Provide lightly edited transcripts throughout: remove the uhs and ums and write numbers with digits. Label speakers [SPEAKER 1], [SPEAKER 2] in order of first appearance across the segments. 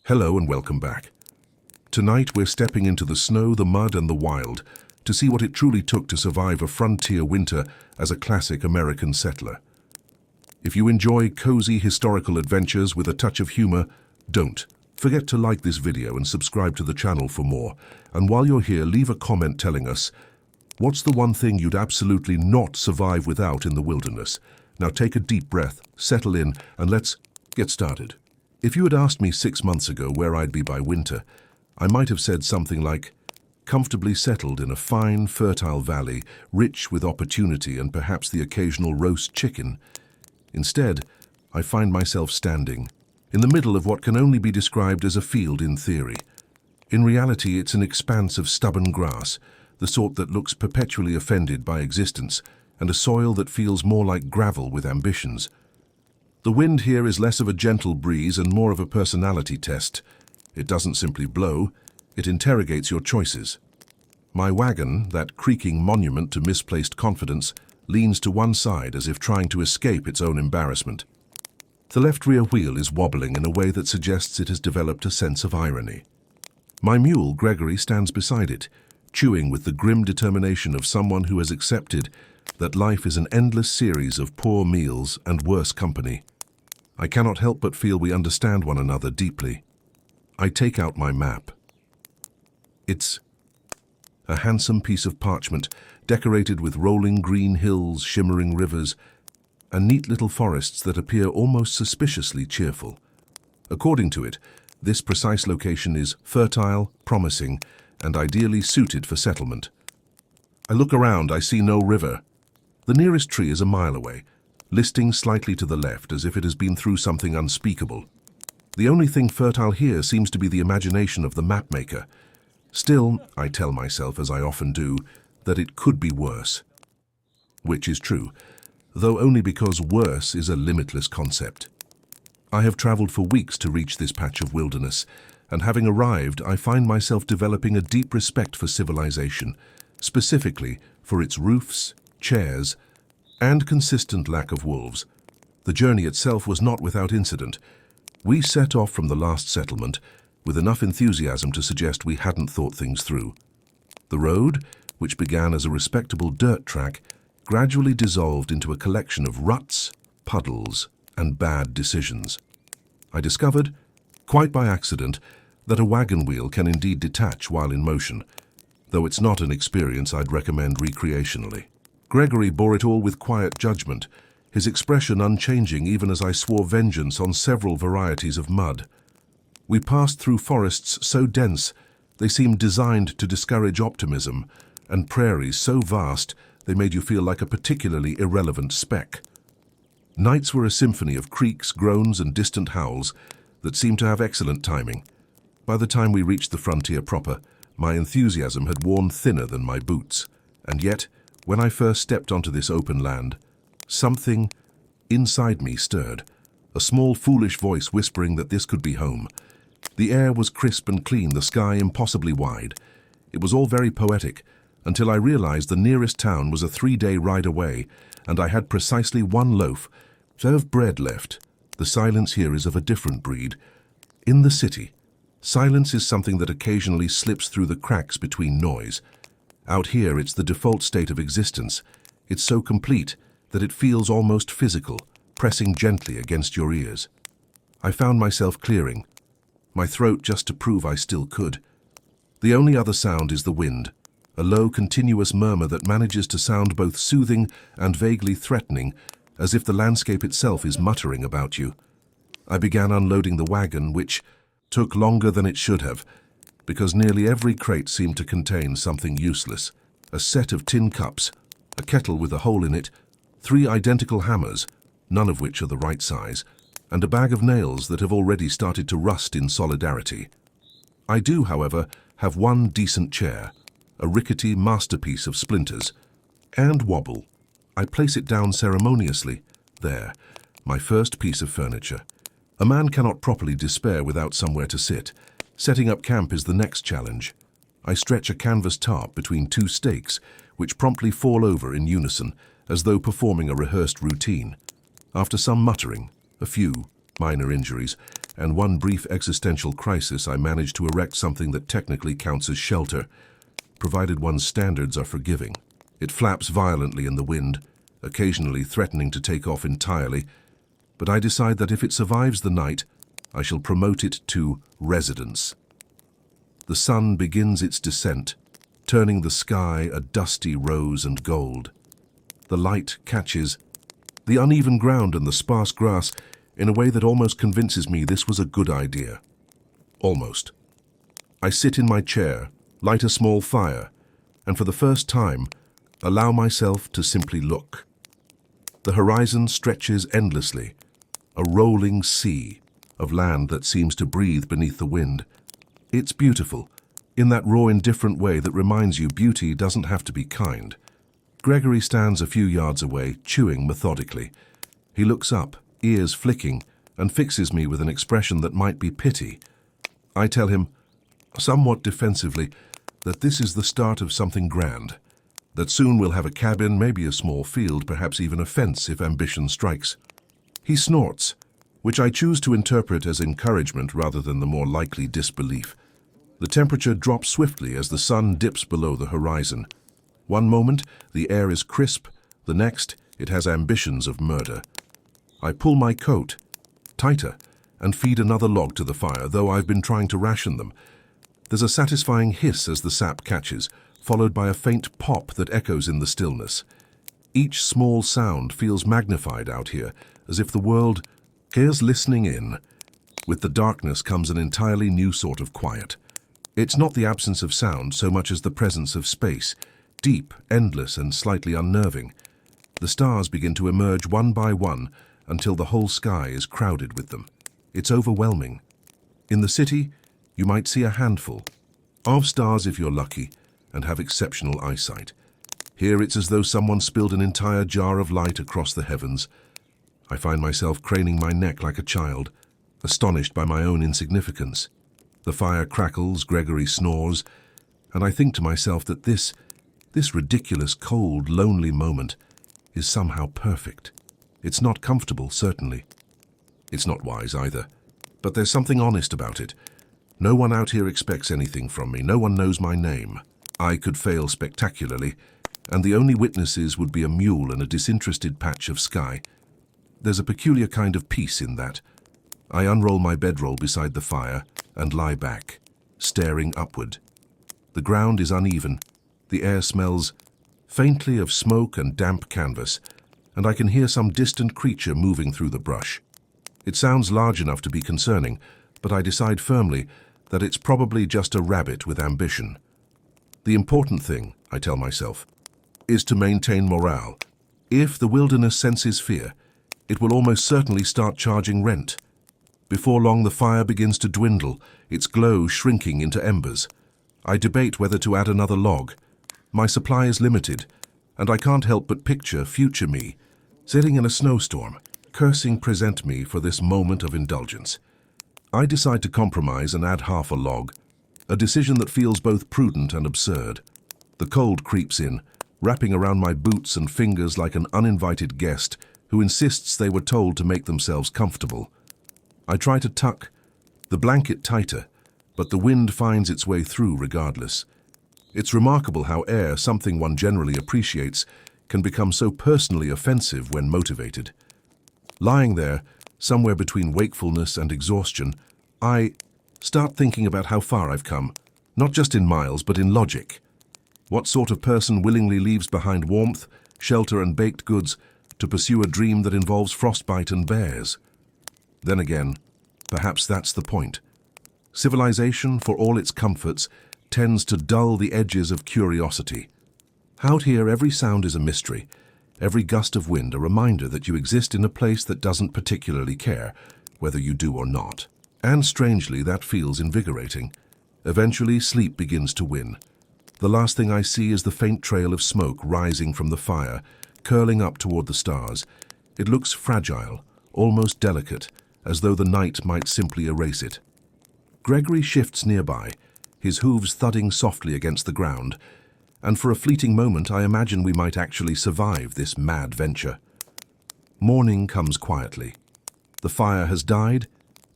[SPEAKER 1] Hello and welcome back. Tonight we're stepping into the snow, the mud and the wild to see what it truly took to survive a frontier winter as a classic American settler. If you enjoy cozy historical adventures with a touch of humor, don't forget to like this video and subscribe to the channel for more. And while you're here, leave a comment telling us, what's the one thing you'd absolutely not survive without in the wilderness? Now take a deep breath, settle in, and let's get started. If you had asked me 6 months ago where I'd be by winter, I might have said something like, comfortably settled in a fine, fertile valley, rich with opportunity and perhaps the occasional roast chicken. Instead, I find myself standing in the middle of what can only be described as a field in theory. In reality, it's an expanse of stubborn grass, the sort that looks perpetually offended by existence, and a soil that feels more like gravel with ambitions. The wind here is less of a gentle breeze and more of a personality test. It doesn't simply blow, it interrogates your choices. My wagon, that creaking monument to misplaced confidence, leans to one side as if trying to escape its own embarrassment. The left rear wheel is wobbling in a way that suggests it has developed a sense of irony. My mule, Gregory, stands beside it, chewing with the grim determination of someone who has accepted that life is an endless series of poor meals and worse company. I cannot help but feel we understand one another deeply. I take out my map. It's a handsome piece of parchment, decorated with rolling green hills, shimmering rivers, and neat little forests that appear almost suspiciously cheerful. According to it, this precise location is fertile, promising, and ideally suited for settlement. I look around, I see no river. The nearest tree is a mile away, listing slightly to the left as if it has been through something unspeakable. The only thing fertile here seems to be the imagination of the mapmaker. Still, I tell myself, as I often do, that it could be worse. Which is true, though only because worse is a limitless concept. I have traveled for weeks to reach this patch of wilderness, and having arrived, I find myself developing a deep respect for civilization, specifically for its roofs, chairs, and consistent lack of wolves. The journey itself was not without incident. We set off from the last settlement with enough enthusiasm to suggest we hadn't thought things through. The road, which began as a respectable dirt track, gradually dissolved into a collection of ruts, puddles, and bad decisions. I discovered, quite by accident, that a wagon wheel can indeed detach while in motion, though it's not an experience I'd recommend recreationally. Gregory bore it all with quiet judgment, his expression unchanging even as I swore vengeance on several varieties of mud. We passed through forests so dense they seemed designed to discourage optimism, and prairies so vast they made you feel like a particularly irrelevant speck. Nights were a symphony of creaks, groans, and distant howls that seemed to have excellent timing. By the time we reached the frontier proper, my enthusiasm had worn thinner than my boots, and yet, when I first stepped onto this open land, something inside me stirred, a small foolish voice whispering that this could be home. The air was crisp and clean, the sky impossibly wide. It was all very poetic, until I realized the nearest town was a 3-day ride away, and I had precisely one loaf of bread left. The silence here is of a different breed. In the city, silence is something that occasionally slips through the cracks between noise. Out here, it's the default state of existence. It's so complete that it feels almost physical, pressing gently against your ears. I found myself clearing my throat just to prove I still could. The only other sound is the wind, a low, continuous murmur that manages to sound both soothing and vaguely threatening, as if the landscape itself is muttering about you. I began unloading the wagon, which took longer than it should have, because nearly every crate seemed to contain something useless. A set of tin cups, a kettle with a hole in it, 3 identical hammers, none of which are the right size, and a bag of nails that have already started to rust in solidarity. I do, however, have one decent chair, a rickety masterpiece of splinters, and wobble. I place it down ceremoniously. There, my first piece of furniture. A man cannot properly despair without somewhere to sit. Setting up camp is the next challenge. I stretch a canvas tarp between 2 stakes, which promptly fall over in unison, as though performing a rehearsed routine. After some muttering, a few minor injuries, and one brief existential crisis I managed to erect something that technically counts as shelter, provided one's standards are forgiving. It flaps violently in the wind, occasionally threatening to take off entirely, but I decide that if it survives the night, I shall promote it to residence. The sun begins its descent, turning the sky a dusty rose and gold. The light catches the uneven ground and the sparse grass in a way that almost convinces me this was a good idea. Almost. I sit in my chair, light a small fire, and for the first time, allow myself to simply look. The horizon stretches endlessly, a rolling sea of land that seems to breathe beneath the wind. It's beautiful, in that raw, indifferent way that reminds you beauty doesn't have to be kind. Gregory stands a few yards away, chewing methodically. He looks up, ears flicking, and fixes me with an expression that might be pity. I tell him, somewhat defensively, that this is the start of something grand, that soon we'll have a cabin, maybe a small field, perhaps even a fence if ambition strikes. He snorts, which I choose to interpret as encouragement rather than the more likely disbelief. The temperature drops swiftly as the sun dips below the horizon. One moment, the air is crisp, the next, it has ambitions of murder. I pull my coat tighter and feed another log to the fire, though I've been trying to ration them. There's a satisfying hiss as the sap catches, followed by a faint pop that echoes in the stillness. Each small sound feels magnified out here, as if the world is listening in. With the darkness comes an entirely new sort of quiet. It's not the absence of sound so much as the presence of space, deep, endless, and slightly unnerving. The stars begin to emerge one by one until the whole sky is crowded with them. It's overwhelming. In the city, you might see a handful of stars if you're lucky and have exceptional eyesight. Here it's as though someone spilled an entire jar of light across the heavens. I find myself craning my neck like a child, astonished by my own insignificance. The fire crackles, Gregory snores, and I think to myself that this ridiculous, cold, lonely moment is somehow perfect. It's not comfortable, certainly. It's not wise either, but there's something honest about it. No one out here expects anything from me. No one knows my name. I could fail spectacularly, and the only witnesses would be a mule and a disinterested patch of sky. There's a peculiar kind of peace in that. I unroll my bedroll beside the fire and lie back, staring upward. The ground is uneven. The air smells faintly of smoke and damp canvas, and I can hear some distant creature moving through the brush. It sounds large enough to be concerning, but I decide firmly that it's probably just a rabbit with ambition. The important thing, I tell myself, is to maintain morale. If the wilderness senses fear, it will almost certainly start charging rent. Before long, the fire begins to dwindle, its glow shrinking into embers. I debate whether to add another log. My supply is limited, and I can't help but picture future me, sitting in a snowstorm, cursing present me for this moment of indulgence. I decide to compromise and add half a log, a decision that feels both prudent and absurd. The cold creeps in, wrapping around my boots and fingers like an uninvited guest who insists they were told to make themselves comfortable. I try to tuck the blanket tighter, but the wind finds its way through regardless. It's remarkable how air, something one generally appreciates, can become so personally offensive when motivated. Lying there, somewhere between wakefulness and exhaustion, I start thinking about how far I've come, not just in miles, but in logic. What sort of person willingly leaves behind warmth, shelter, and baked goods to pursue a dream that involves frostbite and bears? Then again, perhaps that's the point. Civilization, for all its comforts, tends to dull the edges of curiosity. Out here, every sound is a mystery, every gust of wind a reminder that you exist in a place that doesn't particularly care, whether you do or not. And strangely, that feels invigorating. Eventually, sleep begins to win. The last thing I see is the faint trail of smoke rising from the fire, curling up toward the stars. It looks fragile, almost delicate, as though the night might simply erase it. Gregory shifts nearby, his hooves thudding softly against the ground, and for a fleeting moment I imagine we might actually survive this mad venture. Morning comes quietly. The fire has died,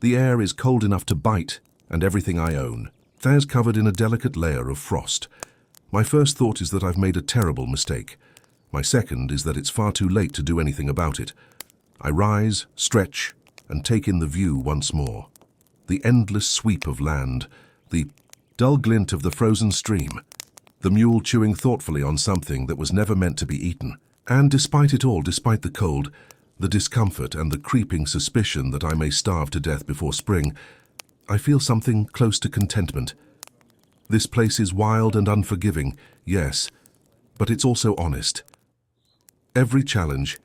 [SPEAKER 1] The air is cold enough to bite, and everything I own. There's covered in a delicate layer of frost. My first thought is that I've made a terrible mistake. My second is that it's far too late to do anything about it. I rise, stretch, and take in the view once more. The endless sweep of land, the dull glint of the frozen stream, the mule chewing thoughtfully on something that was never meant to be eaten. And despite it all, despite the cold, the discomfort and the creeping suspicion that I may starve to death before spring, I feel something close to contentment. This place is wild and unforgiving, yes, but it's also honest. Every challenge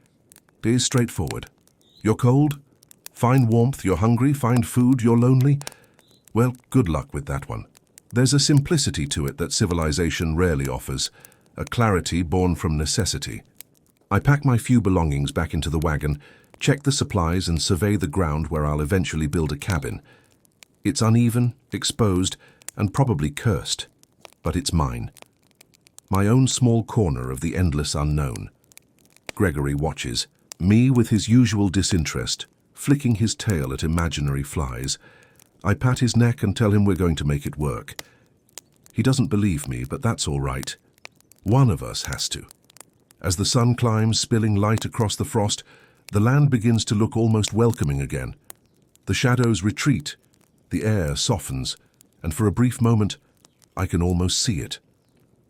[SPEAKER 1] is straightforward. You're cold? Find warmth. You're hungry? Find food. You're lonely? Well, good luck with that one. There's a simplicity to it that civilization rarely offers, a clarity born from necessity. I pack my few belongings back into the wagon, check the supplies and survey the ground where I'll eventually build a cabin. It's uneven, exposed, and probably cursed, but it's mine. My own small corner of the endless unknown. Gregory watches, me with his usual disinterest, flicking his tail at imaginary flies. I pat his neck and tell him we're going to make it work. He doesn't believe me, but that's all right. One of us has to. As the sun climbs, spilling light across the frost, the land begins to look almost welcoming again. The shadows retreat, the air softens, and for a brief moment, I can almost see it.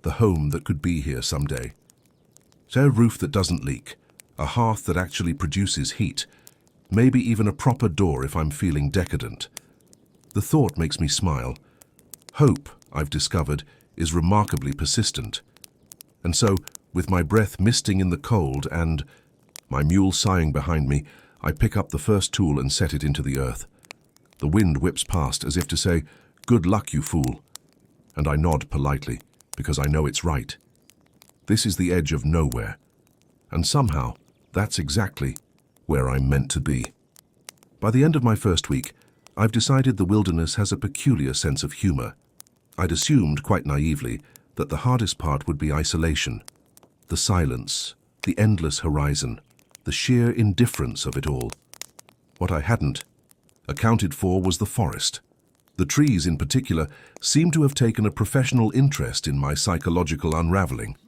[SPEAKER 1] The home that could be here someday. A roof that doesn't leak, a hearth that actually produces heat, maybe even a proper door if I'm feeling decadent. The thought makes me smile. Hope, I've discovered, is remarkably persistent. And so, with my breath misting in the cold and my mule sighing behind me, I pick up the first tool and set it into the earth. The wind whips past as if to say, "Good luck, you fool." And I nod politely, because I know it's right. This is the edge of nowhere. And somehow, that's exactly where I'm meant to be. By the end of my first week, I've decided the wilderness has a peculiar sense of humor. I'd assumed, quite naively, that the hardest part would be isolation. The silence, the endless horizon, the sheer indifference of it all. What I hadn't accounted for was the forest. The trees, in particular, seem to have taken a professional interest in my psychological unraveling.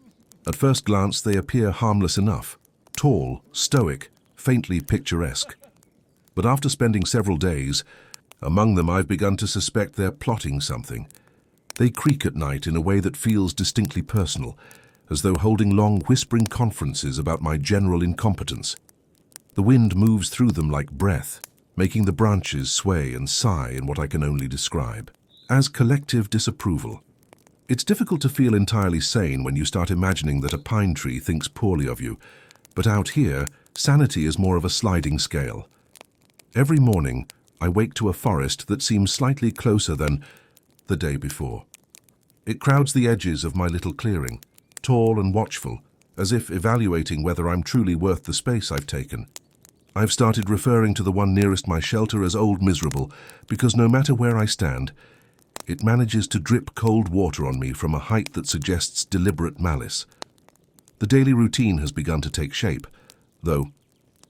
[SPEAKER 1] At first glance, they appear harmless enough, tall, stoic, faintly picturesque. But after spending several days among them, I've begun to suspect they're plotting something. They creak at night in a way that feels distinctly personal, as though holding long, whispering conferences about my general incompetence. The wind moves through them like breath, making the branches sway and sigh in what I can only describe as collective disapproval. It's difficult to feel entirely sane when you start imagining that a pine tree thinks poorly of you, but out here, sanity is more of a sliding scale. Every morning, I wake to a forest that seems slightly closer than the day before. It crowds the edges of my little clearing, tall and watchful, as if evaluating whether I'm truly worth the space I've taken. I've started referring to the one nearest my shelter as Old Miserable, because no matter where I stand, it manages to drip cold water on me from a height that suggests deliberate malice. The daily routine has begun to take shape, though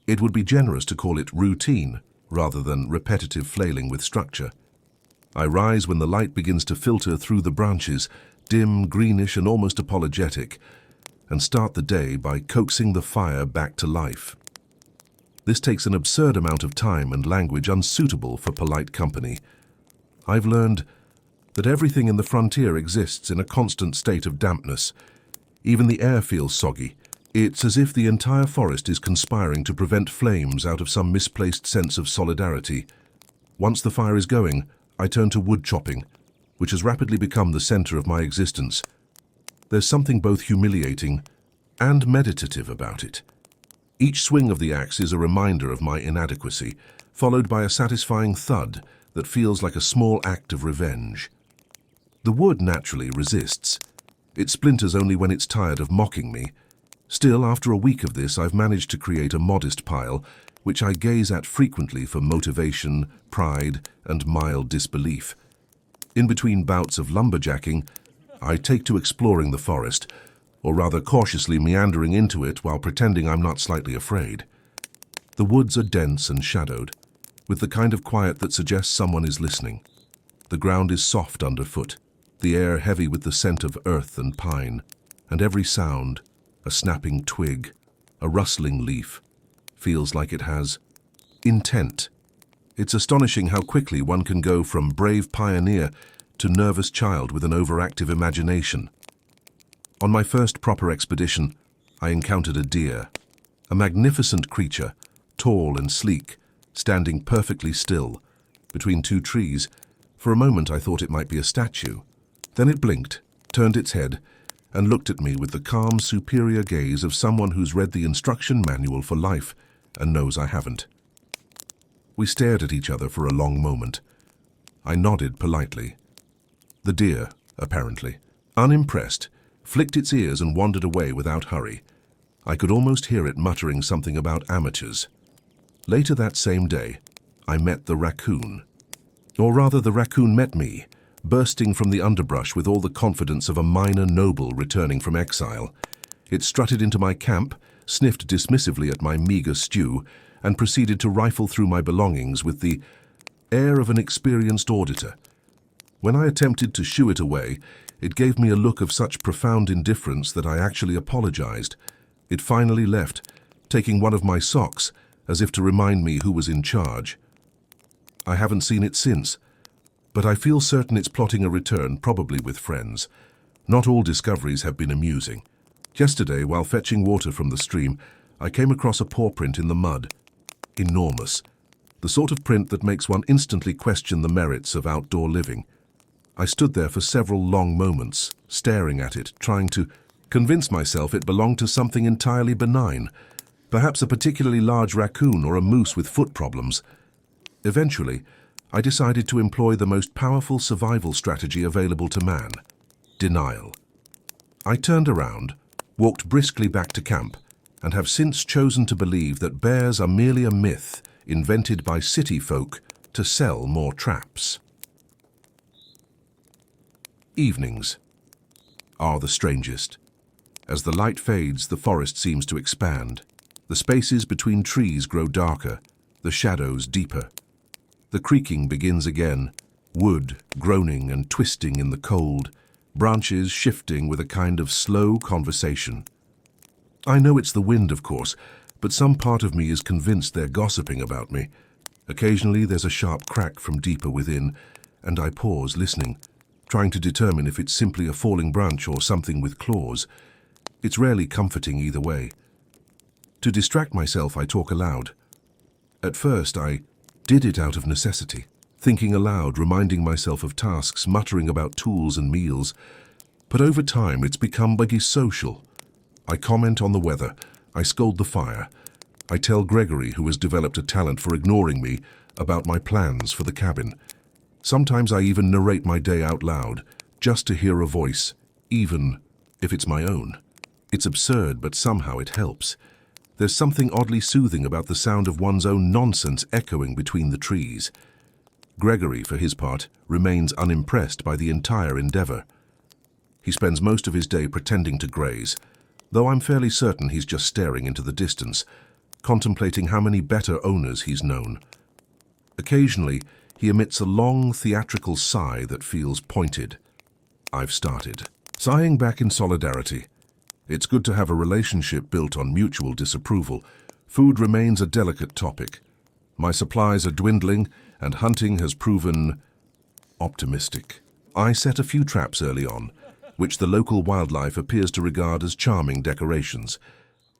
[SPEAKER 1] it would be generous to call it routine rather than repetitive flailing with structure. I rise when the light begins to filter through the branches, dim, greenish, and almost apologetic, and start the day by coaxing the fire back to life. This takes an absurd amount of time and language unsuitable for polite company. I've learned that everything in the frontier exists in a constant state of dampness. Even the air feels soggy. It's as if the entire forest is conspiring to prevent flames out of some misplaced sense of solidarity. Once the fire is going, I turn to wood chopping, which has rapidly become the center of my existence. There's something both humiliating and meditative about it. Each swing of the axe is a reminder of my inadequacy, followed by a satisfying thud that feels like a small act of revenge. The wood naturally resists. It splinters only when it's tired of mocking me. Still, after a week of this, I've managed to create a modest pile, which I gaze at frequently for motivation, pride, and mild disbelief. In between bouts of lumberjacking, I take to exploring the forest, or rather cautiously meandering into it while pretending I'm not slightly afraid. The woods are dense and shadowed, with the kind of quiet that suggests someone is listening. The ground is soft underfoot, the air heavy with the scent of earth and pine, and every sound, a snapping twig, a rustling leaf, feels like it has intent. It's astonishing how quickly one can go from brave pioneer to nervous child with an overactive imagination. On my first proper expedition, I encountered a deer, a magnificent creature, tall and sleek, standing perfectly still, between two trees. For a moment I thought it might be a statue. Then it blinked, turned its head, and looked at me with the calm, superior gaze of someone who's read the instruction manual for life and knows I haven't. We stared at each other for a long moment. I nodded politely. The deer, apparently, unimpressed, flicked its ears and wandered away without hurry. I could almost hear it muttering something about amateurs. Later that same day, I met the raccoon. Or rather, the raccoon met me, bursting from the underbrush with all the confidence of a minor noble returning from exile. It strutted into my camp, sniffed dismissively at my meager stew, and proceeded to rifle through my belongings with the air of an experienced auditor. When I attempted to shoo it away, it gave me a look of such profound indifference that I actually apologized. It finally left, taking one of my socks, as if to remind me who was in charge. I haven't seen it since, but I feel certain it's plotting a return, probably with friends. Not all discoveries have been amusing. Yesterday, while fetching water from the stream, I came across a paw print in the mud. Enormous. The sort of print that makes one instantly question the merits of outdoor living. I stood there for several long moments, staring at it, trying to convince myself it belonged to something entirely benign, perhaps a particularly large raccoon or a moose with foot problems. Eventually, I decided to employ the most powerful survival strategy available to man: denial. I turned around, walked briskly back to camp, and have since chosen to believe that bears are merely a myth invented by city folk to sell more traps. Evenings are the strangest. As the light fades, the forest seems to expand. The spaces between trees grow darker, the shadows deeper. The creaking begins again, wood groaning and twisting in the cold, branches shifting with a kind of slow conversation. I know it's the wind, of course, but some part of me is convinced they're gossiping about me. Occasionally there's a sharp crack from deeper within, and I pause, listening, trying to determine if it's simply a falling branch or something with claws. It's rarely comforting either way. To distract myself, I talk aloud. At first, I did it out of necessity, thinking aloud, reminding myself of tasks, muttering about tools and meals. But over time, it's become buggy social. I comment on the weather. I scold the fire. I tell Gregory, who has developed a talent for ignoring me, about my plans for the cabin. Sometimes I even narrate my day out loud, just to hear a voice, even if it's my own. It's absurd, but somehow it helps. There's something oddly soothing about the sound of one's own nonsense echoing between the trees. Gregory, for his part, remains unimpressed by the entire endeavor. He spends most of his day pretending to graze, though I'm fairly certain he's just staring into the distance, contemplating how many better owners he's known. Occasionally, he emits a long, theatrical sigh that feels pointed. I've started. Sighing back in solidarity. It's good to have a relationship built on mutual disapproval. Food remains a delicate topic. My supplies are dwindling, and hunting has proven optimistic. I set a few traps early on, which the local wildlife appears to regard as charming decorations.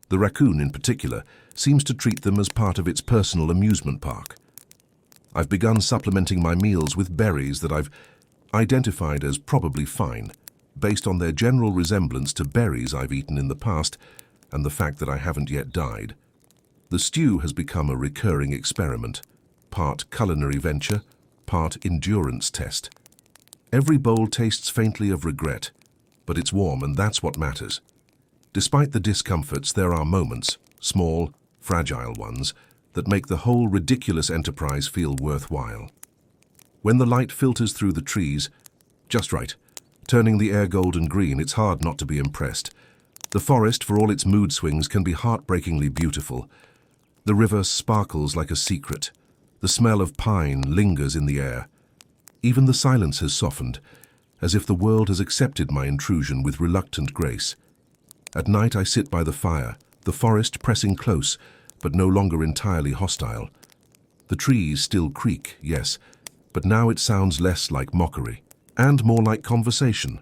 [SPEAKER 1] The raccoon, in particular, seems to treat them as part of its personal amusement park. I've begun supplementing my meals with berries that I've identified as probably fine, based on their general resemblance to berries I've eaten in the past and the fact that I haven't yet died. The stew has become a recurring experiment, part culinary venture, part endurance test. Every bowl tastes faintly of regret, but it's warm and that's what matters. Despite the discomforts, there are moments, small, fragile ones, that make the whole ridiculous enterprise feel worthwhile. When the light filters through the trees, just right, turning the air golden green, it's hard not to be impressed. The forest, for all its mood swings, can be heartbreakingly beautiful. The river sparkles like a secret. The smell of pine lingers in the air. Even the silence has softened, as if the world has accepted my intrusion with reluctant grace. At night I sit by the fire, the forest pressing close, but no longer entirely hostile. The trees still creak, yes, but now it sounds less like mockery, and more like conversation.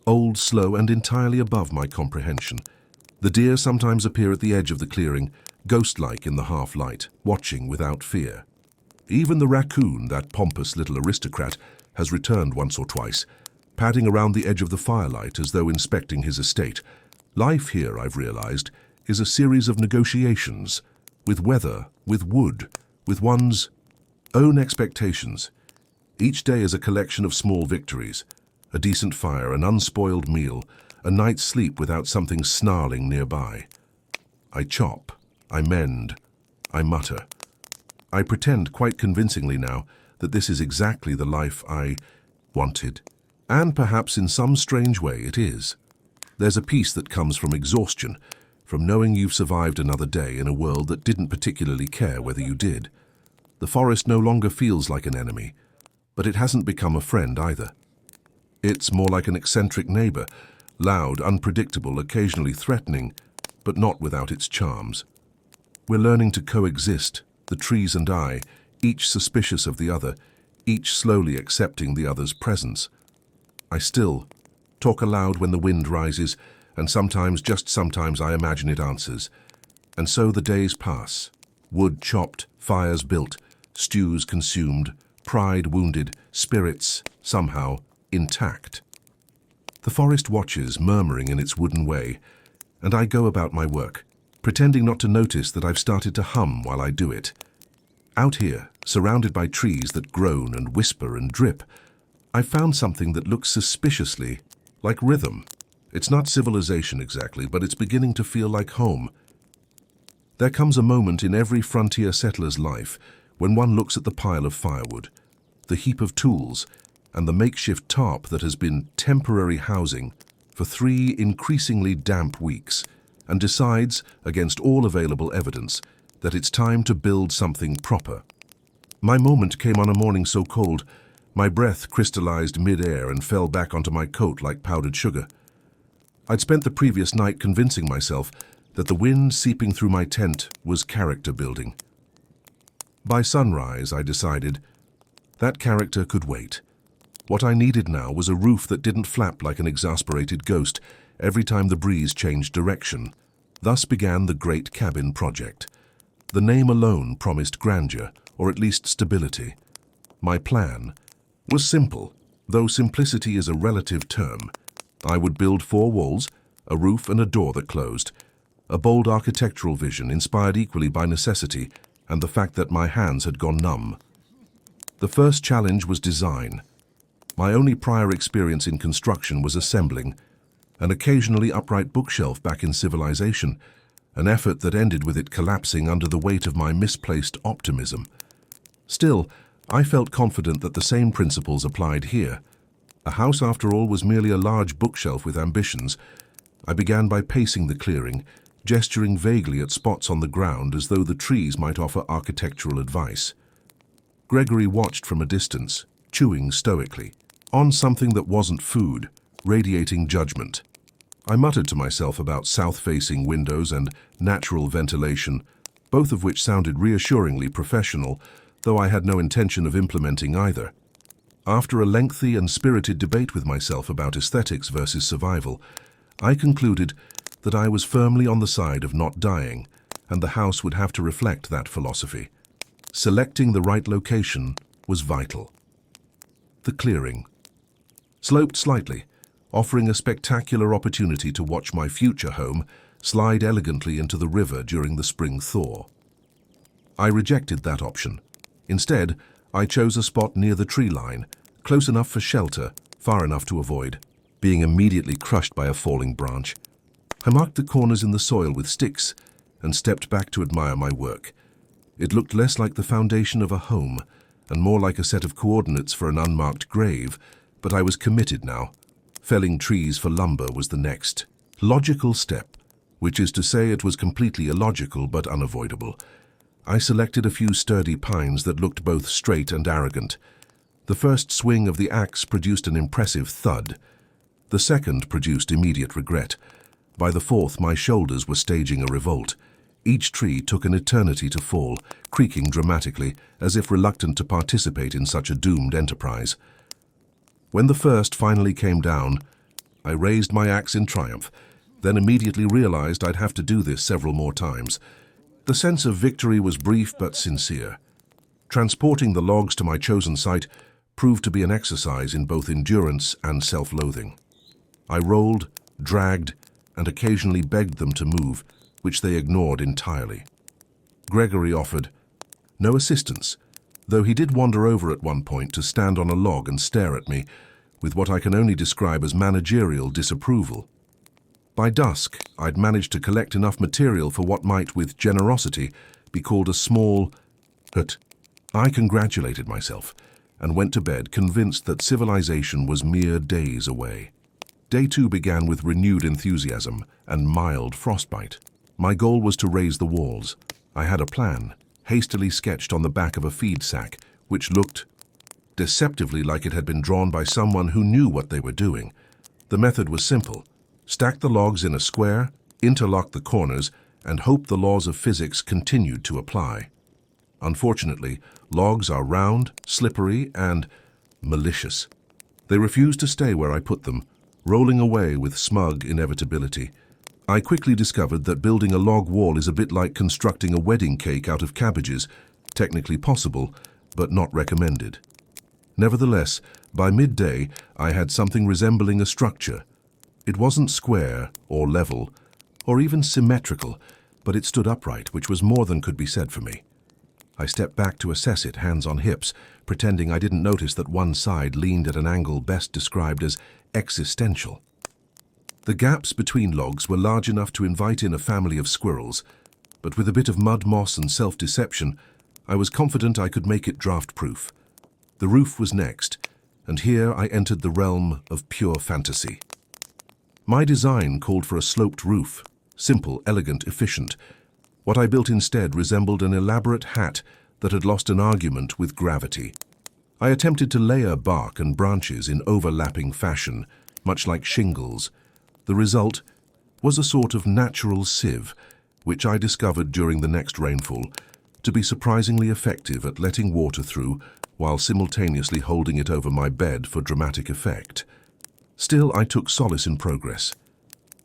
[SPEAKER 1] Old, slow, and entirely above my comprehension. The deer sometimes appear at the edge of the clearing, ghost-like in the half-light, watching without fear. Even the raccoon, that pompous little aristocrat, has returned once or twice, padding around the edge of the firelight as though inspecting his estate. Life here, I've realized, is a series of negotiations, with weather, with wood, with one's own expectations. Each day is a collection of small victories, a decent fire, an unspoiled meal, a night's sleep without something snarling nearby. I chop, I mend, I mutter. I pretend quite convincingly now that this is exactly the life I wanted, and perhaps in some strange way it is. There's a peace that comes from exhaustion, from knowing you've survived another day in a world that didn't particularly care whether you did. The forest no longer feels like an enemy, but it hasn't become a friend either. It's more like an eccentric neighbor, loud, unpredictable, occasionally threatening, but not without its charms. We're learning to coexist, the trees and I, each suspicious of the other, each slowly accepting the other's presence. I still talk aloud when the wind rises, and sometimes, just sometimes, I imagine it answers. And so the days pass. Wood chopped, fires built, stews consumed, pride wounded, spirits, somehow, intact. The forest watches, murmuring in its wooden way, and I go about my work, pretending not to notice that I've started to hum while I do it. Out here, surrounded by trees that groan and whisper and drip, I've found something that looks suspiciously like rhythm. It's not civilization exactly, but it's beginning to feel like home. There comes a moment in every frontier settler's life when one looks at the pile of firewood, the heap of tools, and the makeshift tarp that has been temporary housing for 3 increasingly damp weeks, and decides, against all available evidence, that it's time to build something proper. My moment came on a morning so cold, my breath crystallized mid-air and fell back onto my coat like powdered sugar. I'd spent the previous night convincing myself that the wind seeping through my tent was character building. By sunrise, I decided that character could wait. What I needed now was a roof that didn't flap like an exasperated ghost every time the breeze changed direction. Thus began the Great Cabin Project. The name alone promised grandeur, or at least stability. My plan was simple, though simplicity is a relative term. I would build 4 walls, a roof and a door that closed. A bold architectural vision inspired equally by necessity and the fact that my hands had gone numb. The first challenge was design. My only prior experience in construction was assembling an occasionally upright bookshelf back in civilization, an effort that ended with it collapsing under the weight of my misplaced optimism. Still, I felt confident that the same principles applied here. A house, after all, was merely a large bookshelf with ambitions. I began by pacing the clearing, gesturing vaguely at spots on the ground as though the trees might offer architectural advice. Gregory watched from a distance, chewing stoically, on something that wasn't food, radiating judgment. I muttered to myself about south-facing windows and natural ventilation, both of which sounded reassuringly professional, though I had no intention of implementing either. After a lengthy and spirited debate with myself about aesthetics versus survival, I concluded that I was firmly on the side of not dying, and the house would have to reflect that philosophy. Selecting the right location was vital. The clearing sloped slightly, offering a spectacular opportunity to watch my future home slide elegantly into the river during the spring thaw. I rejected that option. Instead, I chose a spot near the tree line, close enough for shelter, far enough to avoid being immediately crushed by a falling branch. I marked the corners in the soil with sticks and stepped back to admire my work. It looked less like the foundation of a home and more like a set of coordinates for an unmarked grave, but I was committed now. Felling trees for lumber was the next logical step, which is to say it was completely illogical but unavoidable. I selected a few sturdy pines that looked both straight and arrogant. The first swing of the axe produced an impressive thud. The second produced immediate regret. By the fourth, my shoulders were staging a revolt. Each tree took an eternity to fall, creaking dramatically, as if reluctant to participate in such a doomed enterprise. When the first finally came down, I raised my axe in triumph, then immediately realized I'd have to do this several more times. The sense of victory was brief but sincere. Transporting the logs to my chosen site proved to be an exercise in both endurance and self-loathing. I rolled, dragged, and occasionally begged them to move, which they ignored entirely. Gregory offered no assistance, though he did wander over at one point to stand on a log and stare at me with what I can only describe as managerial disapproval. By dusk, I'd managed to collect enough material for what might, with generosity, be called a small hut. I congratulated myself and went to bed convinced that civilization was mere days away. Day 2 began with renewed enthusiasm and mild frostbite. My goal was to raise the walls. I had a plan, hastily sketched on the back of a feed sack, which looked deceptively like it had been drawn by someone who knew what they were doing. The method was simple. Stack the logs in a square, interlock the corners, and hope the laws of physics continued to apply. Unfortunately, logs are round, slippery, and malicious. They refused to stay where I put them, rolling away with smug inevitability. I quickly discovered that building a log wall is a bit like constructing a wedding cake out of cabbages, technically possible, but not recommended. Nevertheless, by midday, I had something resembling a structure. It wasn't square or level, or even symmetrical, but it stood upright, which was more than could be said for me. I stepped back to assess it, hands on hips, pretending I didn't notice that one side leaned at an angle best described as existential. The gaps between logs were large enough to invite in a family of squirrels, but with a bit of mud moss and self-deception, I was confident I could make it draft-proof. The roof was next, and here I entered the realm of pure fantasy. My design called for a sloped roof, simple, elegant, efficient. What I built instead resembled an elaborate hat that had lost an argument with gravity. I attempted to layer bark and branches in overlapping fashion, much like shingles. The result was a sort of natural sieve, which I discovered during the next rainfall to be surprisingly effective at letting water through while simultaneously holding it over my bed for dramatic effect. Still, I took solace in progress.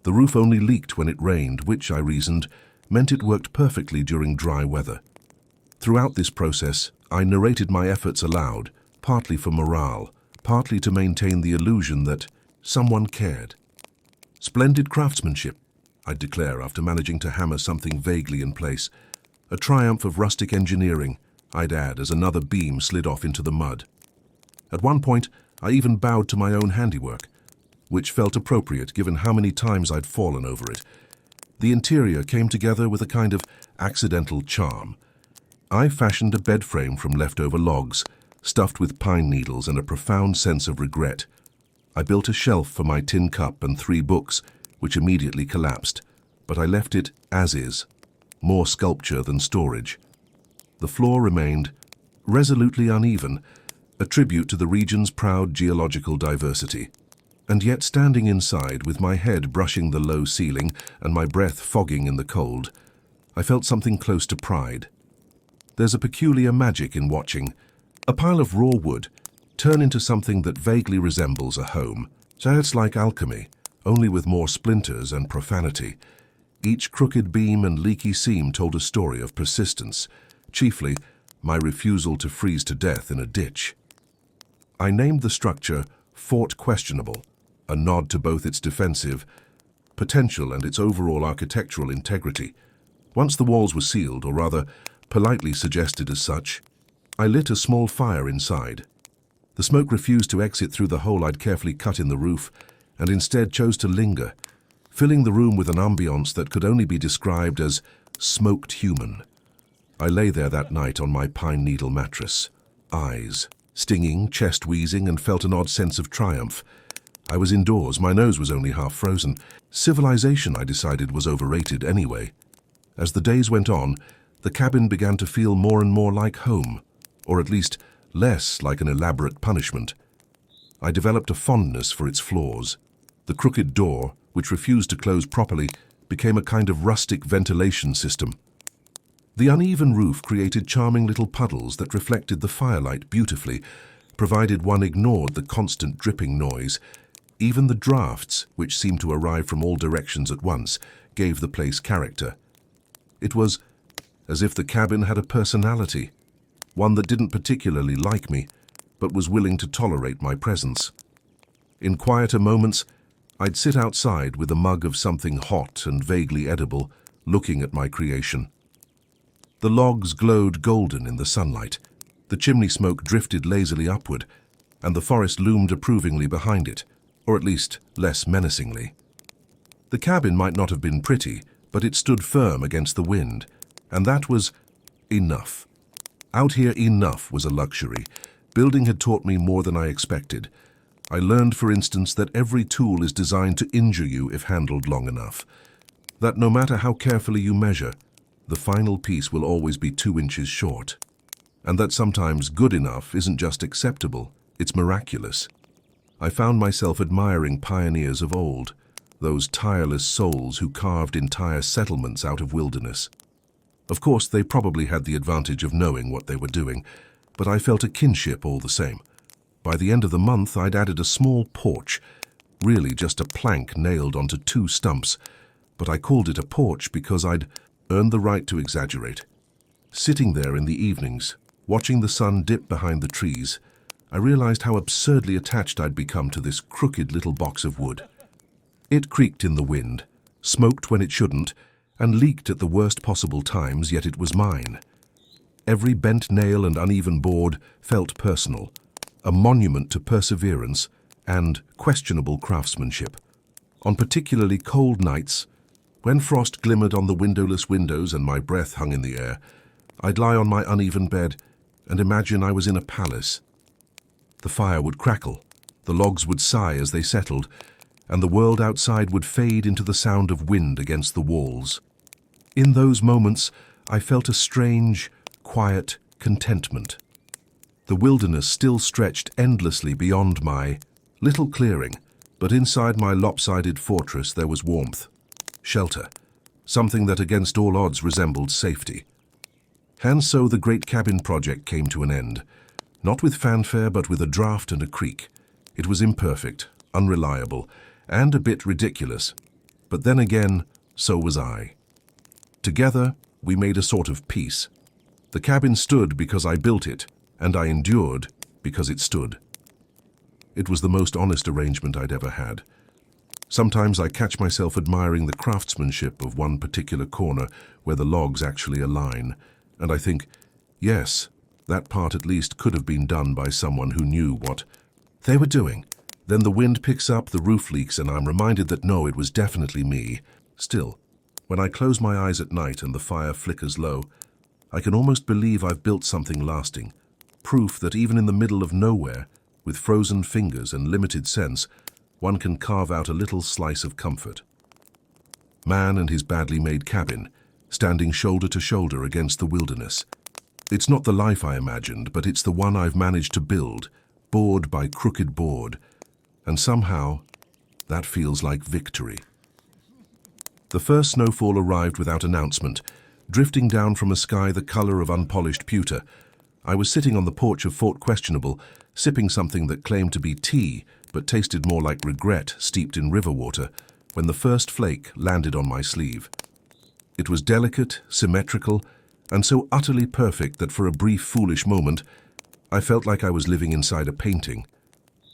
[SPEAKER 1] The roof only leaked when it rained, which, I reasoned, meant it worked perfectly during dry weather. Throughout this process, I narrated my efforts aloud, partly for morale, partly to maintain the illusion that someone cared. Splendid craftsmanship, I'd declare after managing to hammer something vaguely in place. A triumph of rustic engineering, I'd add as another beam slid off into the mud. At one point, I even bowed to my own handiwork, which felt appropriate given how many times I'd fallen over it. The interior came together with a kind of accidental charm. I fashioned a bed frame from leftover logs, stuffed with pine needles and a profound sense of regret. I built a shelf for my tin cup and 3 books, which immediately collapsed, but I left it as is, more sculpture than storage. The floor remained resolutely uneven, a tribute to the region's proud geological diversity. And yet, standing inside with my head brushing the low ceiling and my breath fogging in the cold, I felt something close to pride. There's a peculiar magic in watching a pile of raw wood turn into something that vaguely resembles a home. So it's like alchemy, only with more splinters and profanity. Each crooked beam and leaky seam told a story of persistence, chiefly my refusal to freeze to death in a ditch. I named the structure Fort Questionable, a nod to both its defensive potential and its overall architectural integrity. Once the walls were sealed, or rather, politely suggested as such, I lit a small fire inside. The smoke refused to exit through the hole I'd carefully cut in the roof, and instead chose to linger, filling the room with an ambiance that could only be described as smoked human. I lay there that night on my pine needle mattress, eyes stinging, chest wheezing, and felt an odd sense of triumph. I was indoors, my nose was only half frozen. Civilization, I decided, was overrated anyway. As the days went on, the cabin began to feel more and more like home, or at least less like an elaborate punishment. I developed a fondness for its flaws. The crooked door, which refused to close properly, became a kind of rustic ventilation system. The uneven roof created charming little puddles that reflected the firelight beautifully, provided one ignored the constant dripping noise. Even the drafts, which seemed to arrive from all directions at once, gave the place character. It was as if the cabin had a personality, one that didn't particularly like me, but was willing to tolerate my presence. In quieter moments, I'd sit outside with a mug of something hot and vaguely edible, looking at my creation. The logs glowed golden in the sunlight, the chimney smoke drifted lazily upward, and the forest loomed approvingly behind it, or at least less menacingly. The cabin might not have been pretty, but it stood firm against the wind, and that was enough. Out here, enough was a luxury. Building had taught me more than I expected. I learned, for instance, that every tool is designed to injure you if handled long enough. That no matter how carefully you measure, the final piece will always be 2 inches short. And that sometimes good enough isn't just acceptable, it's miraculous. I found myself admiring pioneers of old, those tireless souls who carved entire settlements out of wilderness. Of course, they probably had the advantage of knowing what they were doing, but I felt a kinship all the same. By the end of the month, I'd added a small porch, really just a plank nailed onto 2 stumps, but I called it a porch because I'd earned the right to exaggerate. Sitting there in the evenings, watching the sun dip behind the trees, I realized how absurdly attached I'd become to this crooked little box of wood. It creaked in the wind, smoked when it shouldn't, and leaked at the worst possible times, yet it was mine. Every bent nail and uneven board felt personal, a monument to perseverance and questionable craftsmanship. On particularly cold nights, when frost glimmered on the windowless windows and my breath hung in the air, I'd lie on my uneven bed and imagine I was in a palace. The fire would crackle, the logs would sigh as they settled, and the world outside would fade into the sound of wind against the walls. In those moments, I felt a strange, quiet contentment. The wilderness still stretched endlessly beyond my little clearing, but inside my lopsided fortress there was warmth, shelter, something that against all odds resembled safety. And so the great cabin project came to an end, not with fanfare but with a draft and a creak. It was imperfect, unreliable, and a bit ridiculous. But then again, so was I. Together, we made a sort of peace. The cabin stood because I built it, and I endured because it stood. It was the most honest arrangement I'd ever had. Sometimes I catch myself admiring the craftsmanship of one particular corner where the logs actually align, and I think, yes, that part at least could have been done by someone who knew what they were doing. Then the wind picks up, the roof leaks, and I'm reminded that no, it was definitely me. Still, when I close my eyes at night and the fire flickers low, I can almost believe I've built something lasting, proof that even in the middle of nowhere, with frozen fingers and limited sense, one can carve out a little slice of comfort. Man and his badly made cabin, standing shoulder to shoulder against the wilderness. It's not the life I imagined, but it's the one I've managed to build, board by crooked board, and somehow that feels like victory. The first snowfall arrived without announcement, drifting down from a sky the color of unpolished pewter. I was sitting on the porch of Fort Questionable, sipping something that claimed to be tea, but tasted more like regret steeped in river water, when the first flake landed on my sleeve. It was delicate, symmetrical, and so utterly perfect that for a brief, foolish moment, I felt like I was living inside a painting.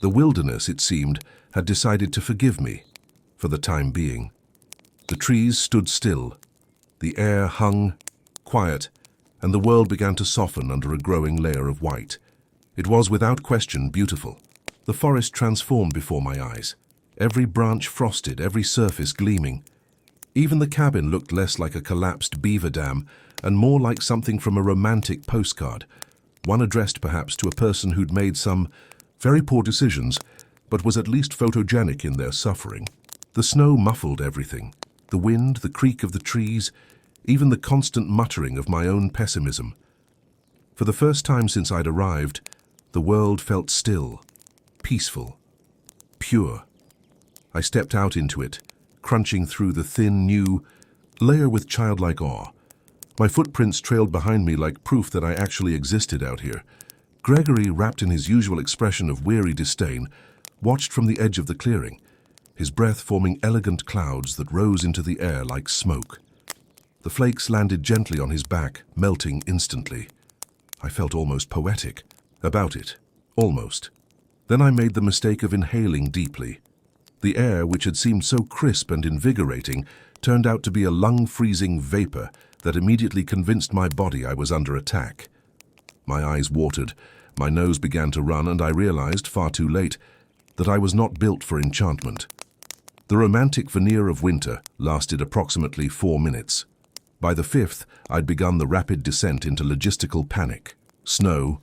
[SPEAKER 1] The wilderness, it seemed, had decided to forgive me, for the time being. The trees stood still, the air hung, quiet, and the world began to soften under a growing layer of white. It was without question beautiful. The forest transformed before my eyes, every branch frosted, every surface gleaming. Even the cabin looked less like a collapsed beaver dam and more like something from a romantic postcard, one addressed perhaps to a person who'd made some very poor decisions, but was at least photogenic in their suffering. The snow muffled everything. The wind, the creak of the trees, even the constant muttering of my own pessimism. For the first time since I'd arrived, the world felt still, peaceful, pure. I stepped out into it, crunching through the thin, new layer with childlike awe. My footprints trailed behind me like proof that I actually existed out here. Gregory, wrapped in his usual expression of weary disdain, watched from the edge of the clearing, his breath forming elegant clouds that rose into the air like smoke. The flakes landed gently on his back, melting instantly. I felt almost poetic about it, almost. Then I made the mistake of inhaling deeply. The air, which had seemed so crisp and invigorating, turned out to be a lung-freezing vapor that immediately convinced my body I was under attack. My eyes watered, my nose began to run, and I realized, far too late, that I was not built for enchantment. The romantic veneer of winter lasted approximately 4 minutes. By the 5th, I'd begun the rapid descent into logistical panic. Snow,